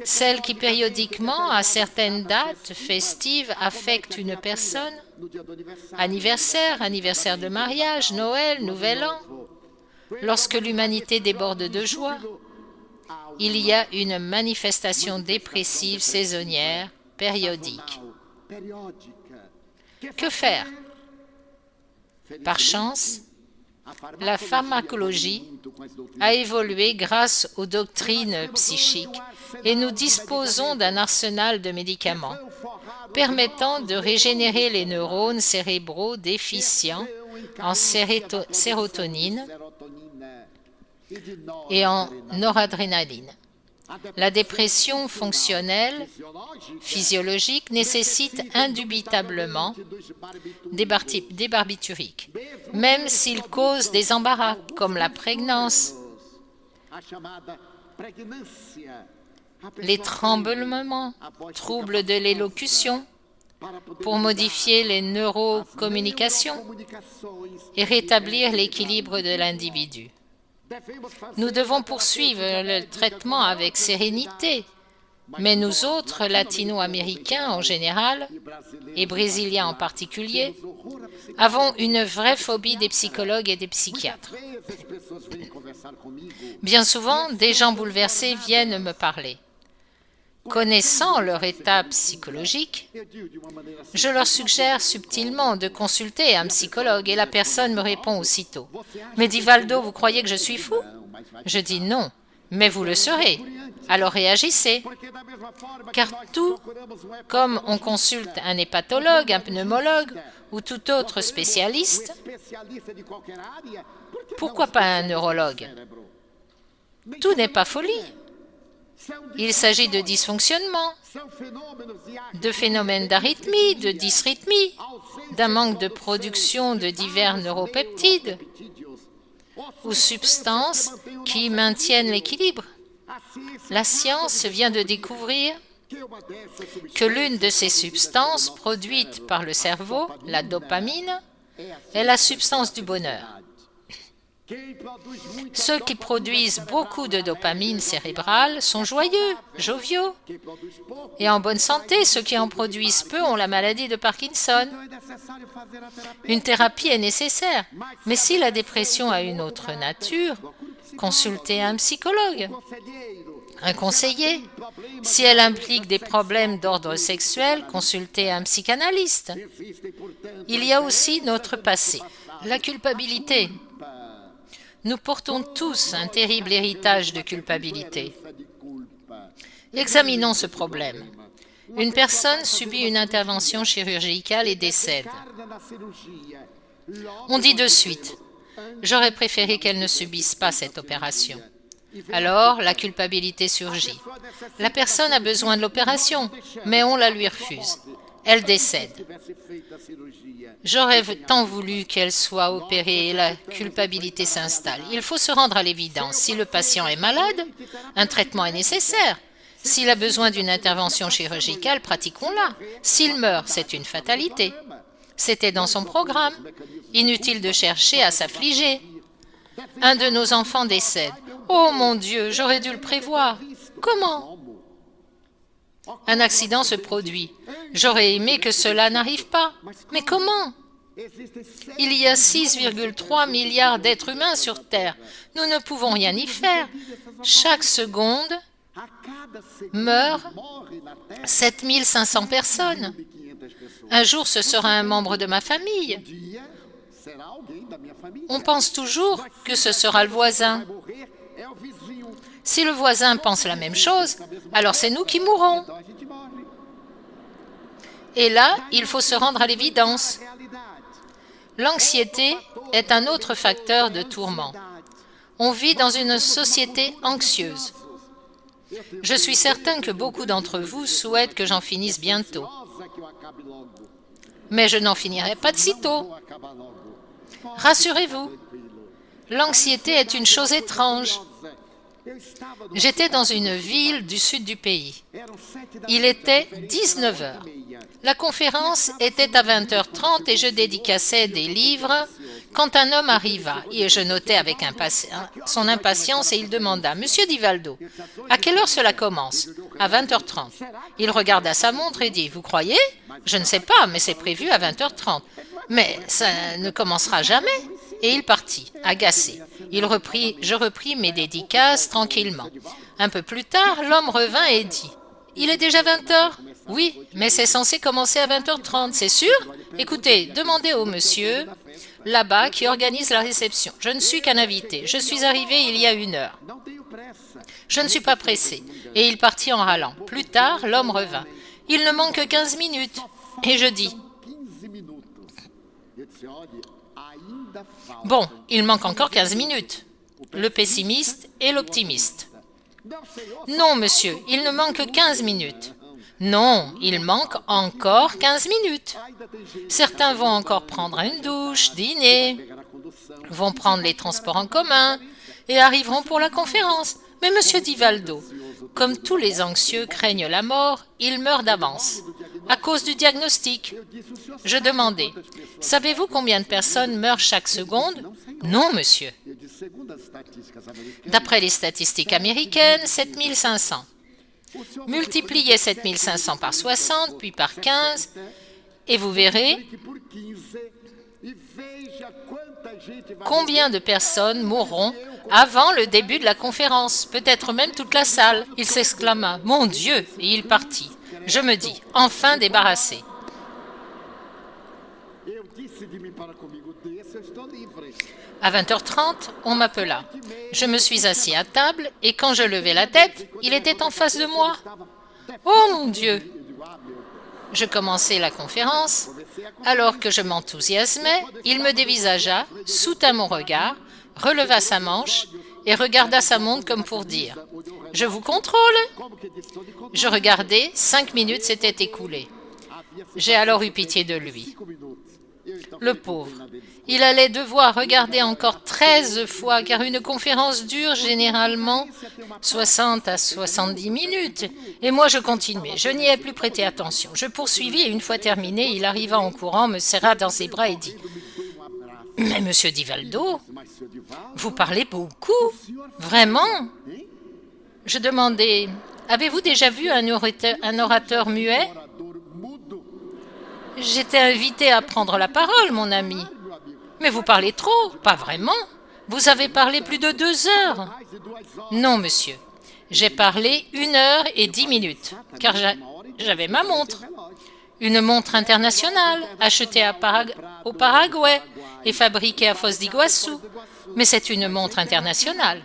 celle qui périodiquement, à certaines dates festives, affecte une personne, anniversaire de mariage, Noël, Nouvel An. Lorsque l'humanité déborde de joie, il y a une manifestation dépressive saisonnière périodique. Que faire? Par chance, la pharmacologie a évolué grâce aux doctrines psychiques et nous disposons d'un arsenal de médicaments permettant de régénérer les neurones cérébraux déficients en sérotonine et en noradrénaline. La dépression fonctionnelle, physiologique, nécessite indubitablement des barbituriques, même s'ils causent des embarras, comme la prégnance, les tremblements, troubles de l'élocution, pour modifier les neurocommunications et rétablir l'équilibre de l'individu. Nous devons poursuivre le traitement avec sérénité, mais nous autres, latino-américains en général, et brésiliens en particulier, avons une vraie phobie des psychologues et des psychiatres. Bien souvent, des gens bouleversés viennent me parler. Connaissant leur état psychologique, je leur suggère subtilement de consulter un psychologue et la personne me répond aussitôt. « Mais Divaldo, vous croyez que je suis fou ?» Je dis non, mais vous le serez. Alors réagissez. Car tout comme on consulte un hépatologue, un pneumologue ou tout autre spécialiste, pourquoi pas un neurologue? Tout n'est pas folie. Il s'agit de dysfonctionnement, de phénomènes d'arythmie, de dysrythmie, d'un manque de production de divers neuropeptides ou substances qui maintiennent l'équilibre. La science vient de découvrir que l'une de ces substances produites par le cerveau, la dopamine, est la substance du bonheur. Ceux qui produisent beaucoup de dopamine cérébrale sont joyeux, joviaux et en bonne santé. Ceux qui en produisent peu ont la maladie de Parkinson. Une thérapie est nécessaire, mais si la dépression a une autre nature, consultez un psychologue, un conseiller. Si elle implique des problèmes d'ordre sexuel, consultez un psychanalyste. Il y a aussi notre passé, la culpabilité. Nous portons tous un terrible héritage de culpabilité. Examinons ce problème. Une personne subit une intervention chirurgicale et décède. On dit de suite, « J'aurais préféré qu'elle ne subisse pas cette opération. » Alors, la culpabilité surgit. La personne a besoin de l'opération, mais on la lui refuse. Elle décède. J'aurais tant voulu qu'elle soit opérée et la culpabilité s'installe. Il faut se rendre à l'évidence. Si le patient est malade, un traitement est nécessaire. S'il a besoin d'une intervention chirurgicale, pratiquons-la. S'il meurt, c'est une fatalité. C'était dans son programme. Inutile de chercher à s'affliger. Un de nos enfants décède. Oh mon Dieu, j'aurais dû le prévoir. Comment? Un accident se produit. J'aurais aimé que cela n'arrive pas. Mais comment? Il y a 6,3 milliards d'êtres humains sur Terre. Nous ne pouvons rien y faire. Chaque seconde meurent 7500 personnes. Un jour, ce sera un membre de ma famille. On pense toujours que ce sera le voisin. Si le voisin pense la même chose, alors c'est nous qui mourrons. Et là, il faut se rendre à l'évidence. L'anxiété est un autre facteur de tourment. On vit dans une société anxieuse. Je suis certain que beaucoup d'entre vous souhaitent que j'en finisse bientôt. Mais je n'en finirai pas de sitôt. Rassurez-vous, l'anxiété est une chose étrange. J'étais dans une ville du sud du pays. Il était 19 heures. La conférence était à 20h30 et je dédicaçais des livres quand un homme arriva. Et je notais avec son impatience et il demanda « Monsieur Di Valdo, à quelle heure cela commence ?»« À 20h30. » Il regarda sa montre et dit « Vous croyez ? Je ne sais pas, mais c'est prévu à 20h30. Mais ça ne commencera jamais. » Et il partit, agacé. Je repris mes dédicaces tranquillement. Un peu plus tard, l'homme revint et dit « Il est déjà 20h ? » « Oui, mais c'est censé commencer à 20h30, c'est sûr ? Écoutez, demandez au monsieur là-bas qui organise la réception. Je ne suis qu'un invité. Je suis arrivé il y a 1 heure. Je ne suis pas pressé. » Et il partit en râlant. Plus tard, l'homme revint. « Il ne manque que 15 minutes. » Et je dis « Bon, il manque encore 15 minutes. » Le pessimiste et l'optimiste. « Non, monsieur, il ne manque que 15 minutes. » « Non, il manque encore 15 minutes. » Certains vont encore prendre une douche, dîner, vont prendre les transports en commun et arriveront pour la conférence. Mais monsieur Di Valdo, comme tous les anxieux craignent la mort, il meurt d'avance, à cause du diagnostic. Je demandai, « Savez-vous combien de personnes meurent chaque seconde ?»« Non, monsieur. » D'après les statistiques américaines, 7500. Multipliez 7500 par 60, puis par 15, et vous verrez combien de personnes mourront avant le début de la conférence, peut-être même toute la salle. Il s'exclama « Mon Dieu !» et il partit. Je me dis « Enfin débarrassé !» À 20h30, on m'appela. Je me suis assis à table et quand je levai la tête, il était en face de moi. Oh mon Dieu! Je commençai la conférence. Alors que je m'enthousiasmais, il me dévisagea, soutint mon regard, releva sa manche et regarda sa montre comme pour dire « Je vous contrôle ?» Je regardai, 5 minutes s'étaient écoulées. J'ai alors eu pitié de lui. Le pauvre, il allait devoir regarder encore 13 fois car une conférence dure généralement 60 à 70 minutes. Et moi je continuais, je n'y ai plus prêté attention. Je poursuivis et une fois terminé, il arriva en courant, me serra dans ses bras et dit « Mais monsieur Di Valdo, vous parlez beaucoup, vraiment ?» Je demandai « Avez-vous déjà vu un orateur muet ?» « J'étais invité à prendre la parole, mon ami. »« Mais vous parlez trop, pas vraiment. Vous avez parlé plus de 2 heures. »« Non, monsieur. J'ai parlé 1 heure et 10 minutes, car j'avais ma montre. Une montre internationale, achetée au Paraguay et fabriquée à Foz d'Iguaçu. Mais c'est une montre internationale.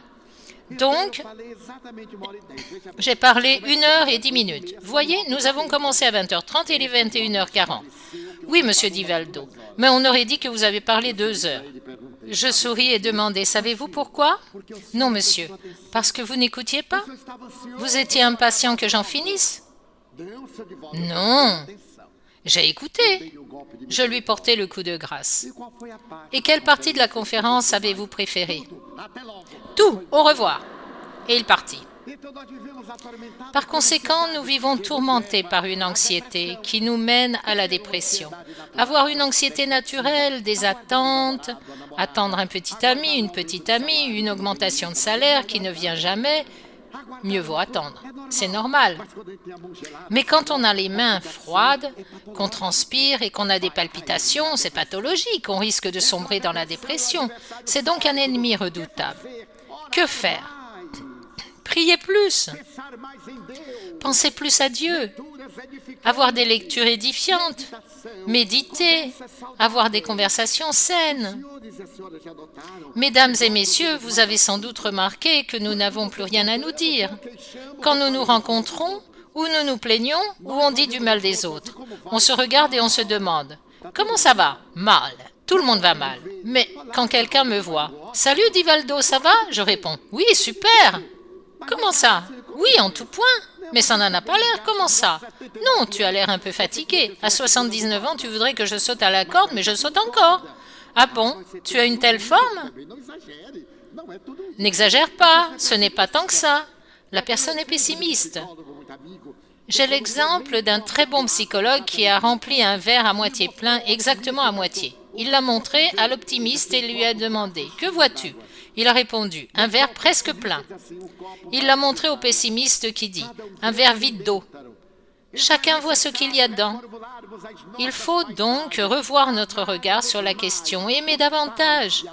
Donc, j'ai parlé 1 heure et 10 minutes. Voyez, nous avons commencé à 20h30 et il est 21h40. Oui, monsieur Di Valdo, mais on aurait dit que vous avez parlé 2 heures. Je souris et demandai, savez-vous pourquoi? Non, monsieur, parce que vous n'écoutiez pas? Vous étiez impatient que j'en finisse? Non, j'ai écouté. Je lui portai le coup de grâce. Et quelle partie de la conférence avez-vous préférée? Tout, au revoir. Et il partit. Par conséquent, nous vivons tourmentés par une anxiété qui nous mène à la dépression. Avoir une anxiété naturelle, des attentes, attendre un petit ami, une petite amie, une augmentation de salaire qui ne vient jamais, mieux vaut attendre. C'est normal. Mais quand on a les mains froides, qu'on transpire et qu'on a des palpitations, c'est pathologique, on risque de sombrer dans la dépression. C'est donc un ennemi redoutable. Que faire? Priez plus, pensez plus à Dieu, avoir des lectures édifiantes, méditer, avoir des conversations saines. Mesdames et messieurs, vous avez sans doute remarqué que nous n'avons plus rien à nous dire. Quand nous nous rencontrons, ou nous nous plaignons, ou on dit du mal des autres. On se regarde et on se demande « Comment ça va ?»« Mal. » Tout le monde va mal. Mais quand quelqu'un me voit, « Salut Divaldo, ça va ?» Je réponds, « Oui, super !»« Comment ça ?»« Oui, en tout point. » « Mais ça n'en a pas l'air, comment ça ?»« Non, tu as l'air un peu fatigué. À 79 ans, tu voudrais que je saute à la corde, mais je saute encore. »« Ah bon, tu as une telle forme ?»« N'exagère pas, ce n'est pas tant que ça. » La personne est pessimiste. J'ai l'exemple d'un très bon psychologue qui a rempli un verre à moitié plein, exactement à moitié. Il l'a montré à l'optimiste et lui a demandé « Que vois-tu » Il a répondu « Un verre presque plein ». Il l'a montré au pessimiste qui dit « Un verre vide d'eau ». Chacun voit ce qu'il y a dedans. Il faut donc revoir notre regard sur la question, aimer davantage,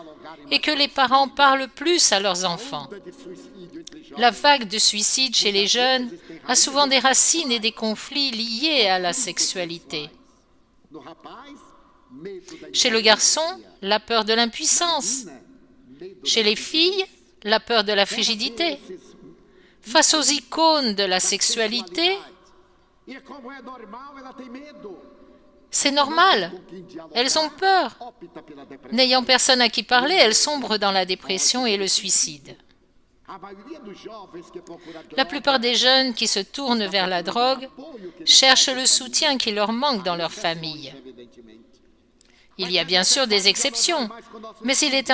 et que les parents parlent plus à leurs enfants. La vague de suicide chez les jeunes a souvent des racines et des conflits liés à la sexualité. Chez le garçon, la peur de l'impuissance. Chez les filles, la peur de la frigidité. Face aux icônes de la sexualité, c'est normal. Elles ont peur. N'ayant personne à qui parler, elles sombrent dans la dépression et le suicide. La plupart des jeunes qui se tournent vers la drogue cherchent le soutien qui leur manque dans leur famille. Il y a bien sûr des exceptions, mais il est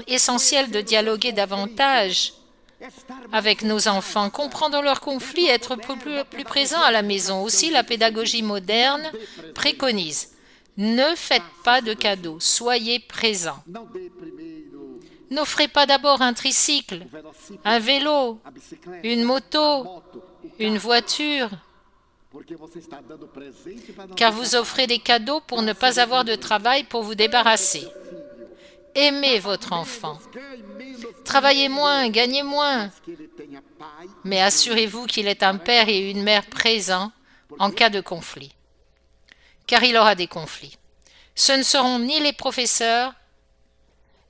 essentiel de dialoguer davantage avec nos enfants, comprendre leurs conflits, être plus présent à la maison. Aussi, la pédagogie moderne préconise « Ne faites pas de cadeaux, soyez présents. N'offrez pas d'abord un tricycle, un vélo, une moto, une voiture, car vous offrez des cadeaux pour ne pas avoir de travail pour vous débarrasser. Aimez votre enfant. Travaillez moins, gagnez moins, mais assurez-vous qu'il est un père et une mère présents en cas de conflit, car il aura des conflits. Ce ne seront ni les professeurs,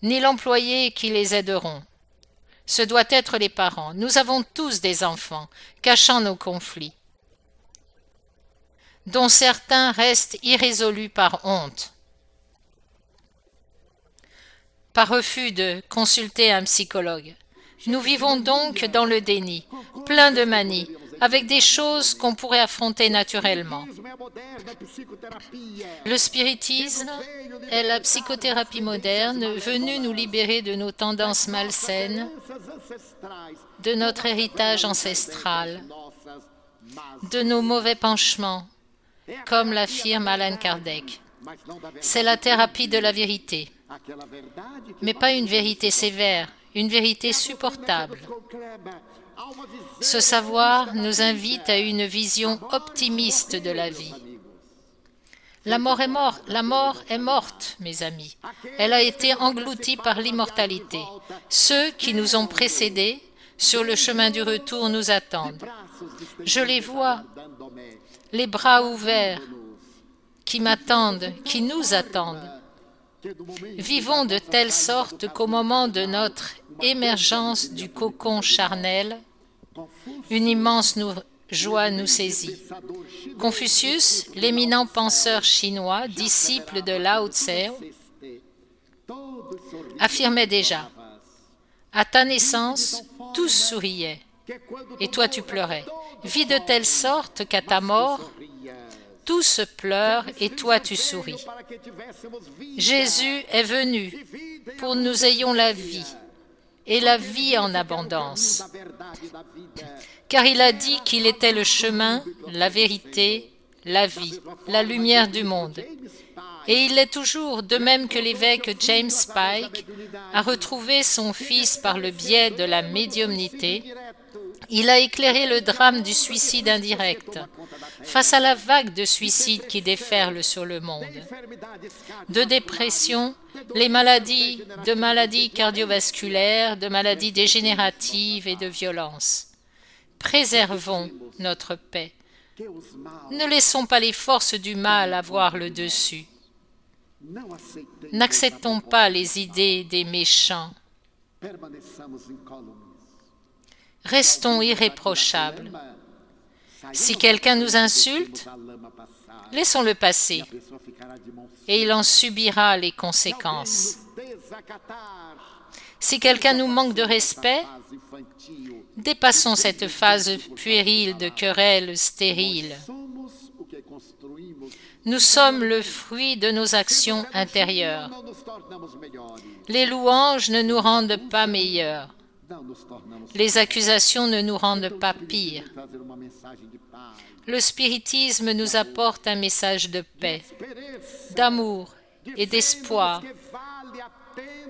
ni l'employé qui les aideront. Ce doit être les parents. Nous avons tous des enfants, cachant nos conflits, dont certains restent irrésolus par honte, par refus de consulter un psychologue. Nous vivons donc dans le déni, plein de manies, avec des choses qu'on pourrait affronter naturellement. Le spiritisme est la psychothérapie moderne venue nous libérer de nos tendances malsaines, de notre héritage ancestral, de nos mauvais penchements, comme l'affirme Allan Kardec. C'est la thérapie de la vérité, mais pas une vérité sévère, une vérité supportable. Ce savoir nous invite à une vision optimiste de la vie. La mort est morte, mes amis. Elle a été engloutie par l'immortalité. Ceux qui nous ont précédés sur le chemin du retour nous attendent. Je les vois, les bras ouverts, qui m'attendent, qui nous attendent. Vivons de telle sorte qu'au moment de notre émergence du cocon charnel, une immense joie nous saisit. Confucius, l'éminent penseur chinois, disciple de Lao Tse, affirmait déjà « À ta naissance, tous souriaient, et toi tu pleurais. Vis de telle sorte qu'à ta mort, tous pleurent et toi tu souris. Jésus est venu pour nous ayons la vie, et la vie en abondance. Car il a dit qu'il était le chemin, la vérité, la vie, la lumière du monde. Et il l'est toujours, de même que l'évêque James Pike a retrouvé son fils par le biais de la médiumnité. Il a éclairé le drame du suicide indirect, face à la vague de suicides qui déferle sur le monde. De dépression, de maladies cardiovasculaires, de maladies dégénératives et de violence. Préservons notre paix. Ne laissons pas les forces du mal avoir le dessus. N'acceptons pas les idées des méchants. Restons irréprochables. Si quelqu'un nous insulte, laissons-le passer. et il en subira les conséquences. Si quelqu'un nous manque de respect, dépassons cette phase puérile de querelle stérile. Nous sommes le fruit de nos actions intérieures. Les louanges ne nous rendent pas meilleurs. Les accusations ne nous rendent pas pires. Le spiritisme nous apporte un message de paix, d'amour et d'espoir,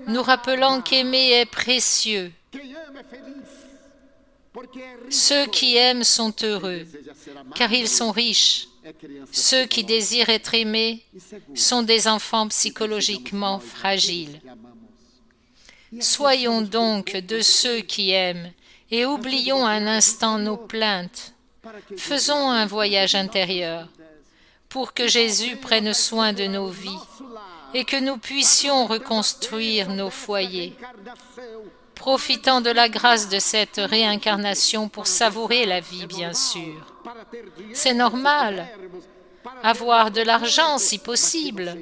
nous rappelant qu'aimer est précieux. Ceux qui aiment sont heureux, car ils sont riches. Ceux qui désirent être aimés sont des enfants psychologiquement fragiles. Soyons donc de ceux qui aiment et oublions un instant nos plaintes. Faisons un voyage intérieur pour que Jésus prenne soin de nos vies et que nous puissions reconstruire nos foyers, profitant de la grâce de cette réincarnation pour savourer la vie, bien sûr. C'est normal, avoir de l'argent si possible,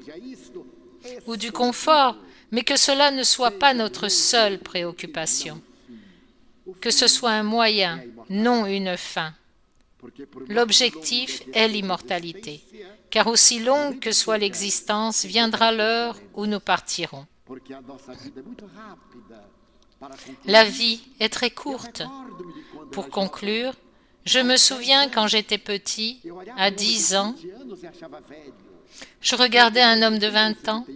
ou du confort, mais que cela ne soit pas notre seule préoccupation, que ce soit un moyen, non une fin. L'objectif est l'immortalité, car aussi longue que soit l'existence, viendra l'heure où nous partirons. La vie est très courte. Pour conclure, je me souviens quand j'étais petit, à 10 ans, je regardais un homme de 20 ans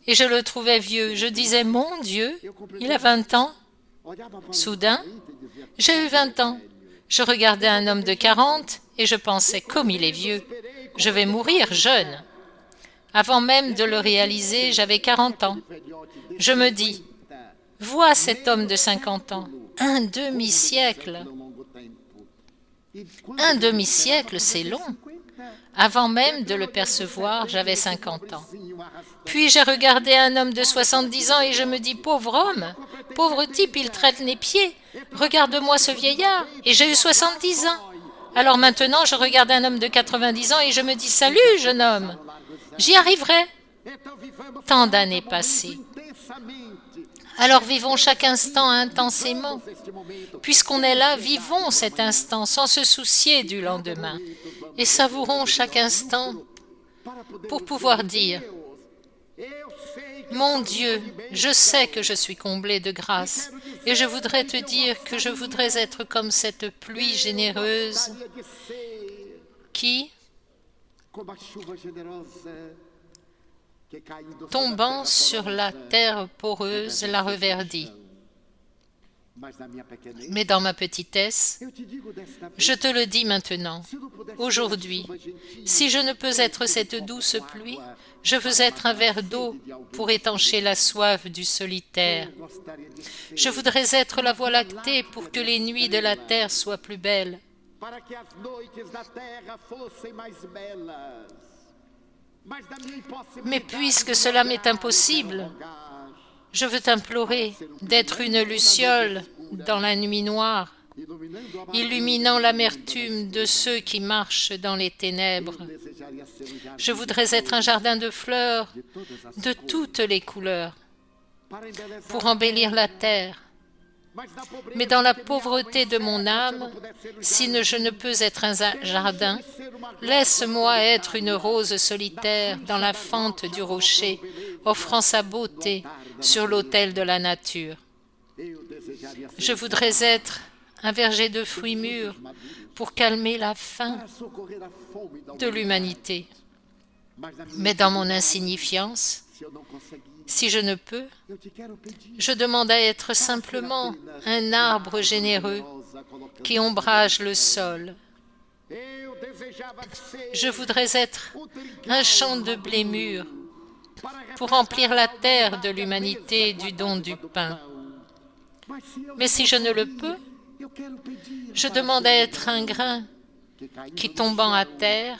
et je le trouvais vieux. Je disais, mon Dieu, il a 20 ans. Soudain, j'ai eu 20 ans. Je regardais un homme de 40 et je pensais, comme il est vieux, je vais mourir jeune. Avant même de le réaliser, j'avais 40 ans. Je me dis, vois cet homme de 50 ans, un demi-siècle. Un demi-siècle, c'est long. Avant même de le percevoir, j'avais 50 ans. Puis j'ai regardé un homme de 70 ans et je me dis, pauvre homme, pauvre type, il traîne les pieds. Regarde-moi ce vieillard. Et j'ai eu 70 ans. Alors maintenant, je regarde un homme de 90 ans et je me dis, salut, jeune homme, j'y arriverai. Tant d'années passées. Alors vivons chaque instant intensément. Puisqu'on est là, vivons cet instant sans se soucier du lendemain. Et savourons chaque instant pour pouvoir dire, mon Dieu, je sais que je suis comblé de grâce et je voudrais te dire que je voudrais être comme cette pluie généreuse qui, tombant sur la terre poreuse, la reverdit. Mais dans ma petitesse, je te le dis maintenant, aujourd'hui, si je ne peux être cette douce pluie, je veux être un verre d'eau pour étancher la soif du solitaire. Je voudrais être la voie lactée pour que les nuits de la terre soient plus belles. Mais puisque cela m'est impossible, je veux t'implorer d'être une luciole dans la nuit noire, illuminant l'amertume de ceux qui marchent dans les ténèbres. Je voudrais être un jardin de fleurs de toutes les couleurs pour embellir la terre. Mais dans la pauvreté de mon âme, si je ne peux être un jardin, laisse-moi être une rose solitaire dans la fente du rocher, offrant sa beauté sur l'autel de la nature. Je voudrais être un verger de fruits mûrs pour calmer la faim de l'humanité. Mais dans mon insignifiance, si je ne peux, je demande à être simplement un arbre généreux qui ombrage le sol. Je voudrais être un champ de blé mûr pour remplir la terre de l'humanité du don du pain. Mais si je ne le peux, je demande à être un grain qui, tombant à terre,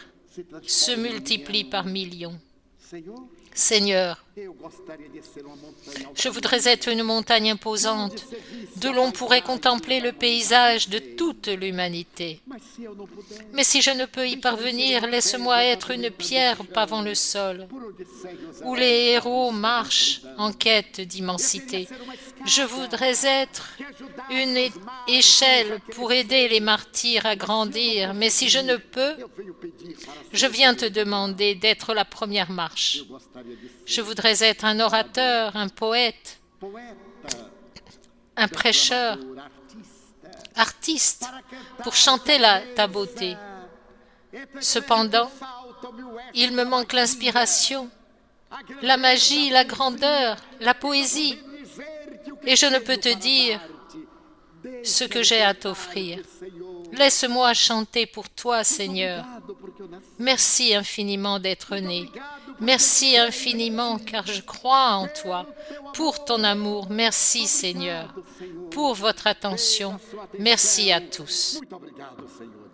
se multiplie par millions. Seigneur, je voudrais être une montagne imposante, d'où l'on pourrait contempler le paysage de toute l'humanité. Mais si je ne peux y parvenir, laisse-moi être une pierre pavant le sol, où les héros marchent en quête d'immensité. Je voudrais être une échelle pour aider les martyrs à grandir, mais si je ne peux, je viens te demander d'être la première marche. Je voudrais être un orateur, un poète, un prêcheur, artiste, pour chanter ta beauté. Cependant, il me manque l'inspiration, la magie, la grandeur, la poésie, et je ne peux te dire ce que j'ai à t'offrir. Laisse-moi chanter pour toi, Seigneur. Merci infiniment d'être né. Merci infiniment car je crois en toi. Pour ton amour, merci Seigneur. Pour votre attention, merci à tous. Muito obrigado, Senhor.